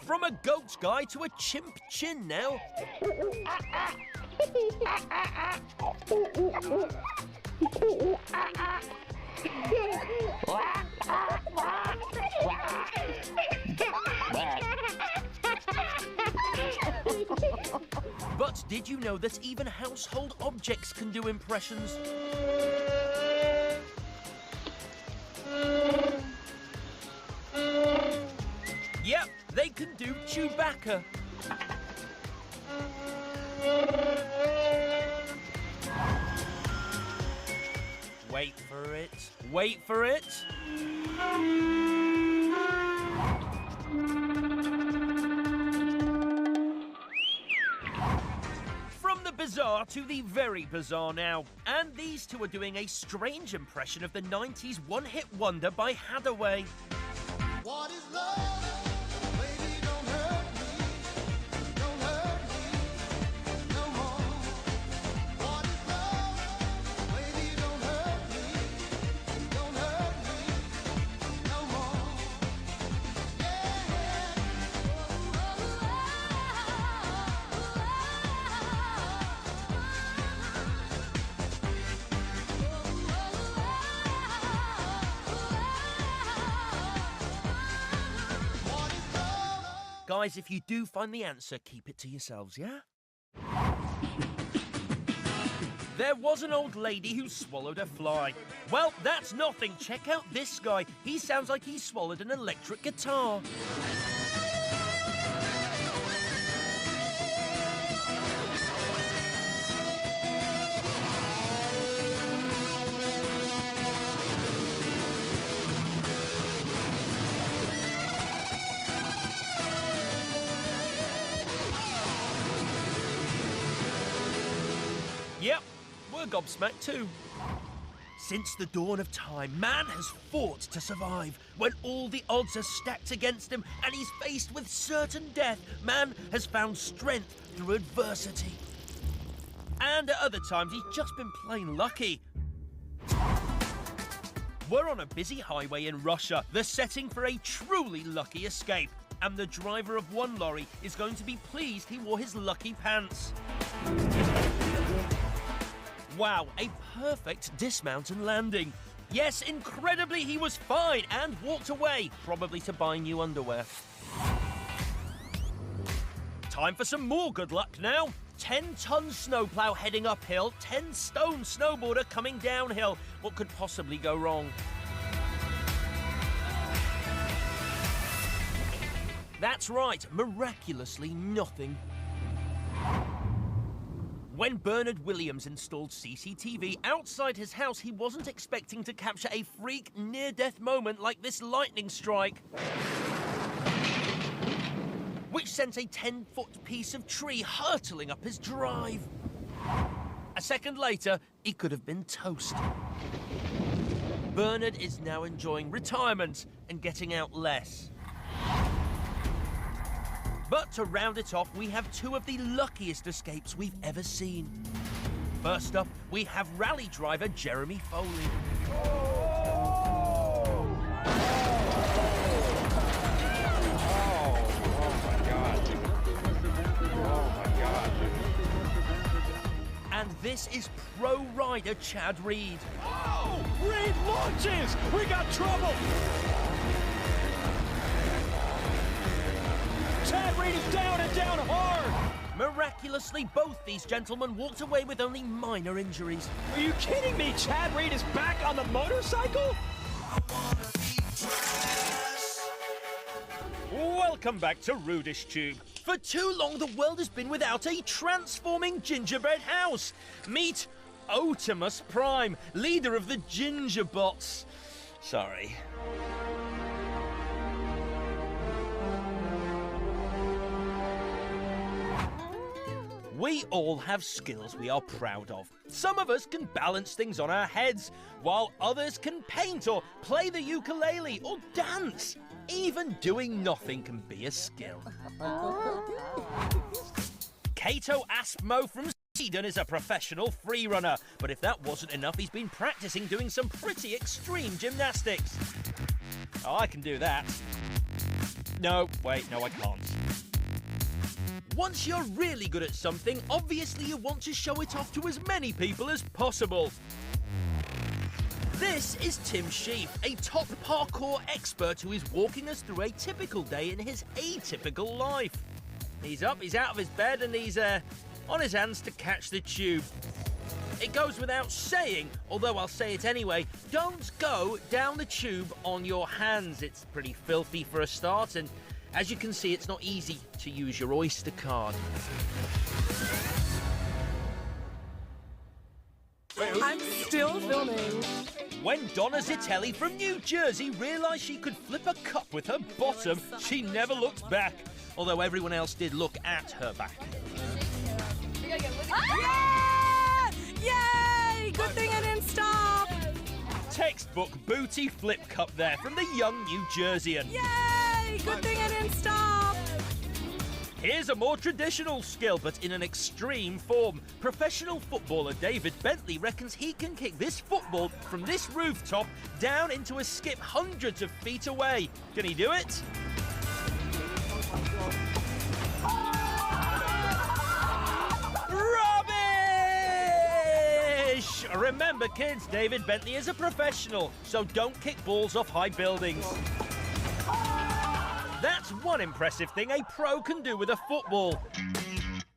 Speaker 18: From a goat guy to a chimp chin now. But did you know that even household objects can do impressions? Yep, they can do Chewbacca. Wait for it. Wait for it. From the bizarre to the very bizarre now. And these two are doing a strange impression of the 90s one-hit wonder by Hathaway.
Speaker 12: What is love? Baby, don't hurt me. Don't hurt me no more. What is love? Baby, don't hurt me. Don't hurt me no more.
Speaker 18: Guys, if you do find the answer, keep it to yourselves, yeah? There was an old lady who swallowed a fly. Well, that's nothing. Check out this guy. He sounds like he swallowed an electric guitar. Yep, we're gobsmacked too. Since the dawn of time, man has fought to survive. When all the odds are stacked against him and he's faced with certain death, man has found strength through adversity. And at other times, he's just been plain lucky. We're on a busy highway in Russia, the setting for a truly lucky escape. And the driver of one lorry is going to be pleased he wore his lucky pants. Wow, a perfect dismount and landing. Yes, incredibly, he was fine and walked away, probably to buy new underwear. Time for some more good luck now. 10-ton snowplow heading uphill, 10-stone snowboarder coming downhill. What could possibly go wrong? That's right, miraculously nothing. When Bernard Williams installed CCTV outside his house, he wasn't expecting to capture a freak near-death moment like this lightning strike, which sent a 10-foot piece of tree hurtling up his drive. A second later, he could have been toast. Bernard is now enjoying retirement and getting out less. But to round it off, we have two of the luckiest escapes we've ever seen. First up, we have rally driver Jeremy Foley. And this is pro rider Chad Reed.
Speaker 12: Oh! Reed launches! We got trouble!
Speaker 18: Chad Reed is down and down hard! Miraculously, both these gentlemen walked away with only minor injuries.
Speaker 12: Are you kidding me? Chad Reed is back on the motorcycle?
Speaker 18: Welcome back to Rudish Tube. For too long, the world has been without a transforming gingerbread house. Meet Optimus Prime, leader of the Gingerbots. Sorry. We all have skills we are proud of. Some of us can balance things on our heads, while others can paint or play the ukulele or dance. Even doing nothing can be a skill. Kato Aspmo from Sweden is a professional free runner, but if that wasn't enough, he's been practicing doing some pretty extreme gymnastics. Oh, I can do that. No, wait, no, I can't. Once you're really good at something, obviously you want to show it off to as many people as possible. This is Tim Sheaf, a top parkour expert who is walking us through a typical day in his atypical life. He's up, he's out of his bed, and he's on his hands to catch the tube. It goes without saying, although I'll say it anyway, don't go down the tube on your hands. It's pretty filthy for a start, and as you can see, it's not easy to use your Oyster card.
Speaker 2: I'm still filming.
Speaker 18: When Donna Zitelli from New Jersey realised she could flip a cup with her bottom, she never looked back, although everyone else did look at her back.
Speaker 2: Ah! Yay! Good thing I didn't stop.
Speaker 18: Textbook booty flip cup there from the young New Jerseyan.
Speaker 2: Yay! Good thing I didn't stop.
Speaker 18: Here's a more traditional skill, but in an extreme form. Professional footballer David Bentley reckons he can kick this football from this rooftop down into a skip hundreds of feet away. Can he do it? Rubbish! Remember, kids, David Bentley is a professional, so don't kick balls off high buildings. That's one impressive thing a pro can do with a football.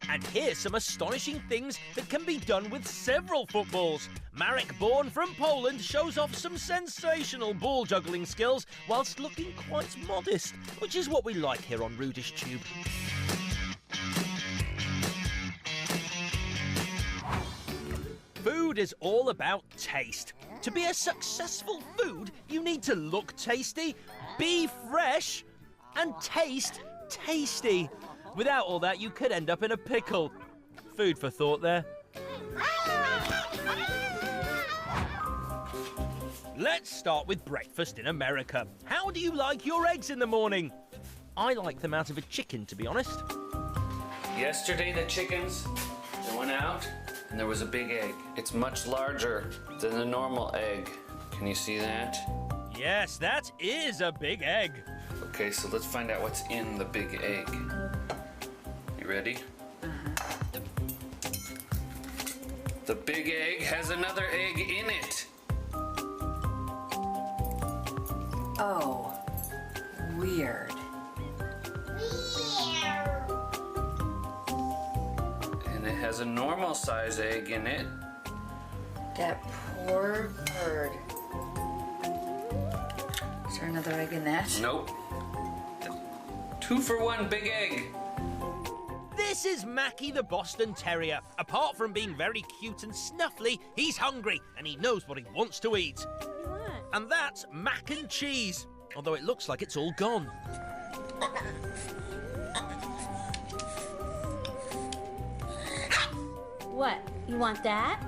Speaker 18: And here's some astonishing things that can be done with several footballs. Marek Born from Poland shows off some sensational ball juggling skills whilst looking quite modest, which is what we like here on Rudish Tube. Food is all about taste. To be a successful food, you need to look tasty, be fresh, and taste tasty. Without all that, you could end up in a pickle. Food for thought there. Let's start with breakfast in America. How do you like your eggs in the morning? I like them out of a chicken, to be honest.
Speaker 5: Yesterday the chickens, they went out and there was a big egg. It's much larger than the normal egg. Can you see that?
Speaker 18: Yes, that is a big egg.
Speaker 5: Okay, so let's find out what's in the big egg. You ready? The big egg has another egg in it.
Speaker 8: Oh, weird.
Speaker 5: And it has a normal size egg in it.
Speaker 8: That poor bird. Is there another egg in that?
Speaker 5: Nope. 2 for 1 big egg.
Speaker 18: This is Mackie the Boston Terrier. Apart from being very cute and snuffly, he's hungry and he knows what he wants to eat. And that's mac and cheese, although it looks like it's all gone.
Speaker 11: What? You want that?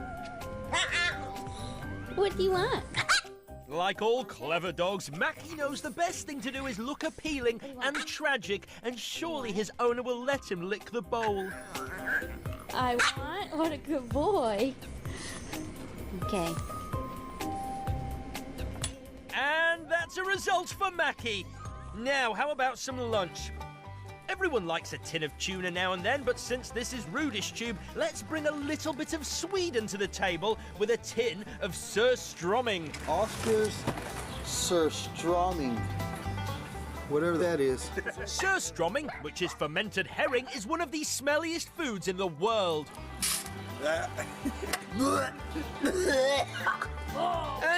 Speaker 11: What do you want?
Speaker 18: Like all clever dogs, Mackie knows the best thing to do is look appealing and tragic, and surely his owner will let him lick the bowl.
Speaker 11: I want? What a good boy. Okay.
Speaker 18: And that's a result for Mackie. Now, how about some lunch? Everyone likes a tin of tuna now and then, but since this is Rudish Tube, let's bring a little bit of Sweden to the table with a tin of Surströmming.
Speaker 14: Oscars Surströmming. Whatever that is.
Speaker 18: Surströmming, which is fermented herring, is one of the smelliest foods in the world. And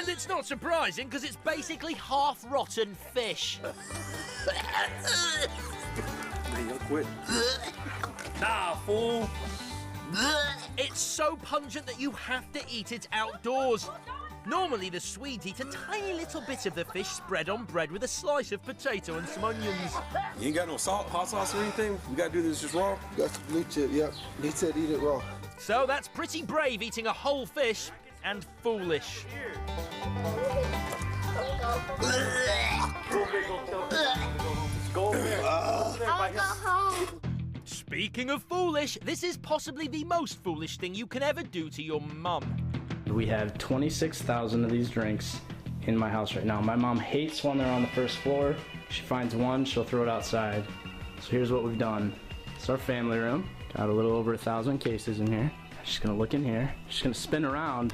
Speaker 18: it's not surprising, because it's basically half-rotten fish.
Speaker 1: Man, you quit.
Speaker 18: Nah, fool. It's so pungent that you have to eat it outdoors. Normally, the Swedes eat a tiny little bit of the fish spread on bread with a slice of potato and some onions.
Speaker 1: You ain't got no salt, hot sauce, or anything? You gotta do this just raw?
Speaker 14: Got some blue chip, yep. He said eat it raw.
Speaker 18: So that's pretty brave eating a whole fish, and foolish.
Speaker 11: I'll go home.
Speaker 18: Speaking of foolish, this is possibly the most foolish thing you can ever do to your mum.
Speaker 15: We have 26,000 of these drinks in my house right now. My mom hates when they're on the first floor. She finds one, she'll throw it outside. So here's what we've done. It's our family room. Got a little over 1,000 cases in here. She's gonna look in here. She's gonna spin around,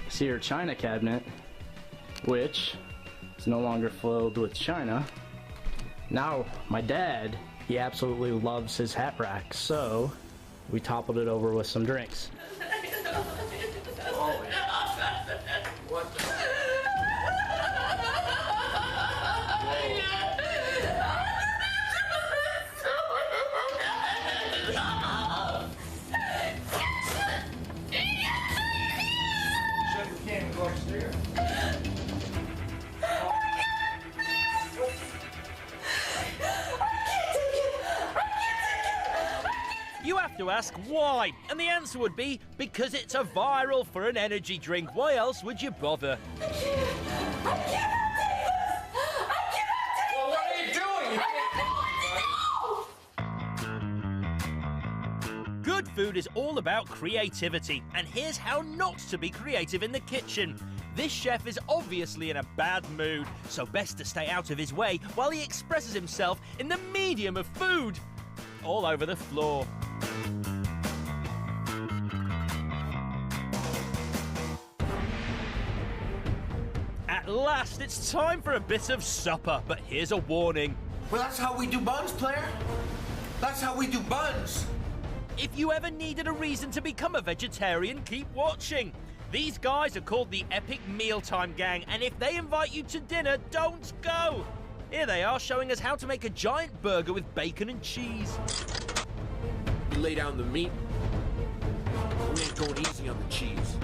Speaker 15: see her china cabinet, which is no longer filled with china. Now, my dad, he absolutely loves his hat rack, so we toppled it over with some drinks.
Speaker 12: What the?
Speaker 18: You have to ask why, and the answer would be because it's a viral for an energy drink. Why else would you bother?
Speaker 12: Well, what are you doing?
Speaker 18: Good food is all about creativity, and here's how not to be creative in the kitchen. This chef is obviously in a bad mood, so best to stay out of his way while he expresses himself in the medium of food. All over the floor. At last, it's time for a bit of supper, but here's a warning.
Speaker 12: Well, that's how we do buns, player. That's how we do buns.
Speaker 18: If you ever needed a reason to become a vegetarian, keep watching. These guys are called the Epic Mealtime Gang, and if they invite you to dinner, don't go. Here they are showing us how to make a giant burger with bacon and cheese.
Speaker 1: You lay down the meat. We ain't going easy on the cheese.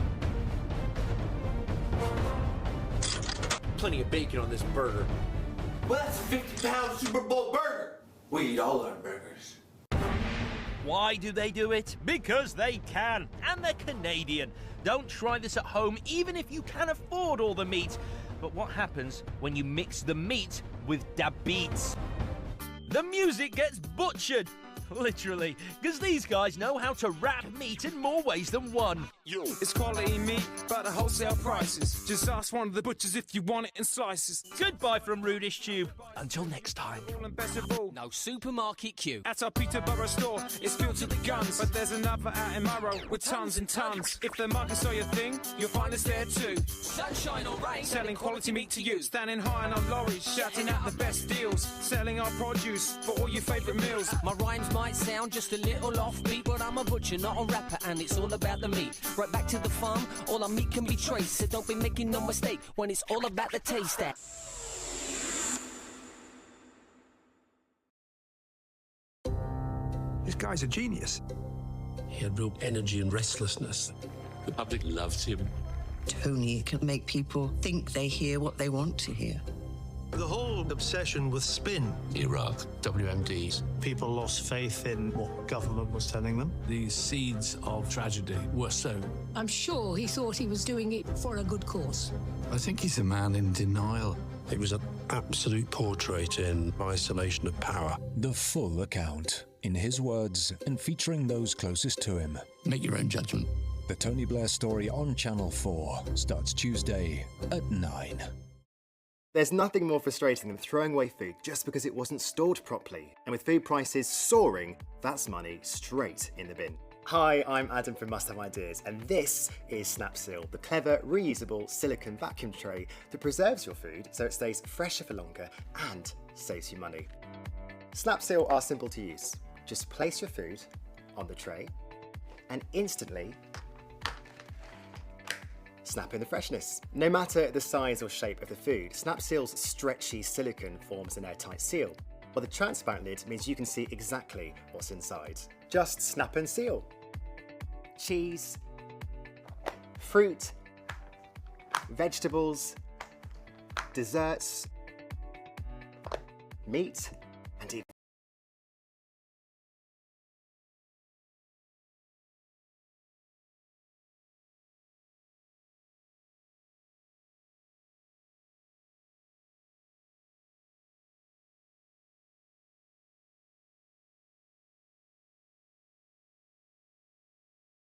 Speaker 1: Plenty of bacon on this burger.
Speaker 12: Well, that's a 50-pound Super Bowl burger. We eat all our burgers.
Speaker 18: Why do they do it? Because they can, and they're Canadian. Don't try this at home, even if you can afford all the meat. But what happens when you mix the meat with da beats? The music gets butchered. Literally, because these guys know how to wrap meat in more ways than one.
Speaker 16: It's quality meat, but the wholesale prices. Just ask one of the butchers if you want it in slices.
Speaker 18: Goodbye from Rudish Tube. Until next time.
Speaker 16: And best of all,
Speaker 18: no supermarket queue.
Speaker 16: at our Peterborough store, it's filled to the guns. But there's another out in Murrow with tons and tons. If the markets are your thing, you'll find us there too.
Speaker 12: Sunshine or rain.
Speaker 16: Selling quality meat to you. Standing high on our lorries, shouting out the best deals. Selling our produce for all your favourite meals.
Speaker 24: My rhymes might sound just a little offbeat, but I'm a butcher, not a rapper, and it's all about the meat. Right back to the farm, all our meat can be traced, so don't be making no mistake when it's all about the taste. That.
Speaker 25: This guy's a genius.
Speaker 26: He had real energy and restlessness. The public loved him.
Speaker 27: Tony can make people think they hear what they want to hear.
Speaker 25: The whole obsession with spin.
Speaker 26: Iraq, WMDs.
Speaker 23: People lost faith in what government was telling them.
Speaker 26: These seeds of tragedy were sown.
Speaker 28: I'm sure he thought he was doing it for a good cause.
Speaker 26: I think he's a man in denial.
Speaker 25: It was an absolute portrait in isolation of power.
Speaker 29: The full account, in his words and featuring those closest to him.
Speaker 26: Make your own judgment.
Speaker 29: The Tony Blair Story on Channel 4 starts Tuesday at 9.
Speaker 30: There's nothing more frustrating than throwing away food just because it wasn't stored properly. And with food prices soaring, that's money straight in the bin. Hi, I'm Adam from Must Have Ideas, and this is SnapSeal, the clever, reusable silicone vacuum tray that preserves your food so it stays fresher for longer and saves you money. SnapSeal are simple to use. Just place your food on the tray and instantly snap in the freshness. No matter the size or shape of the food, SnapSeal's stretchy silicone forms an airtight seal. while the transparent lid means you can see exactly what's inside. Just snap and seal. Cheese, fruit, vegetables, desserts, meat,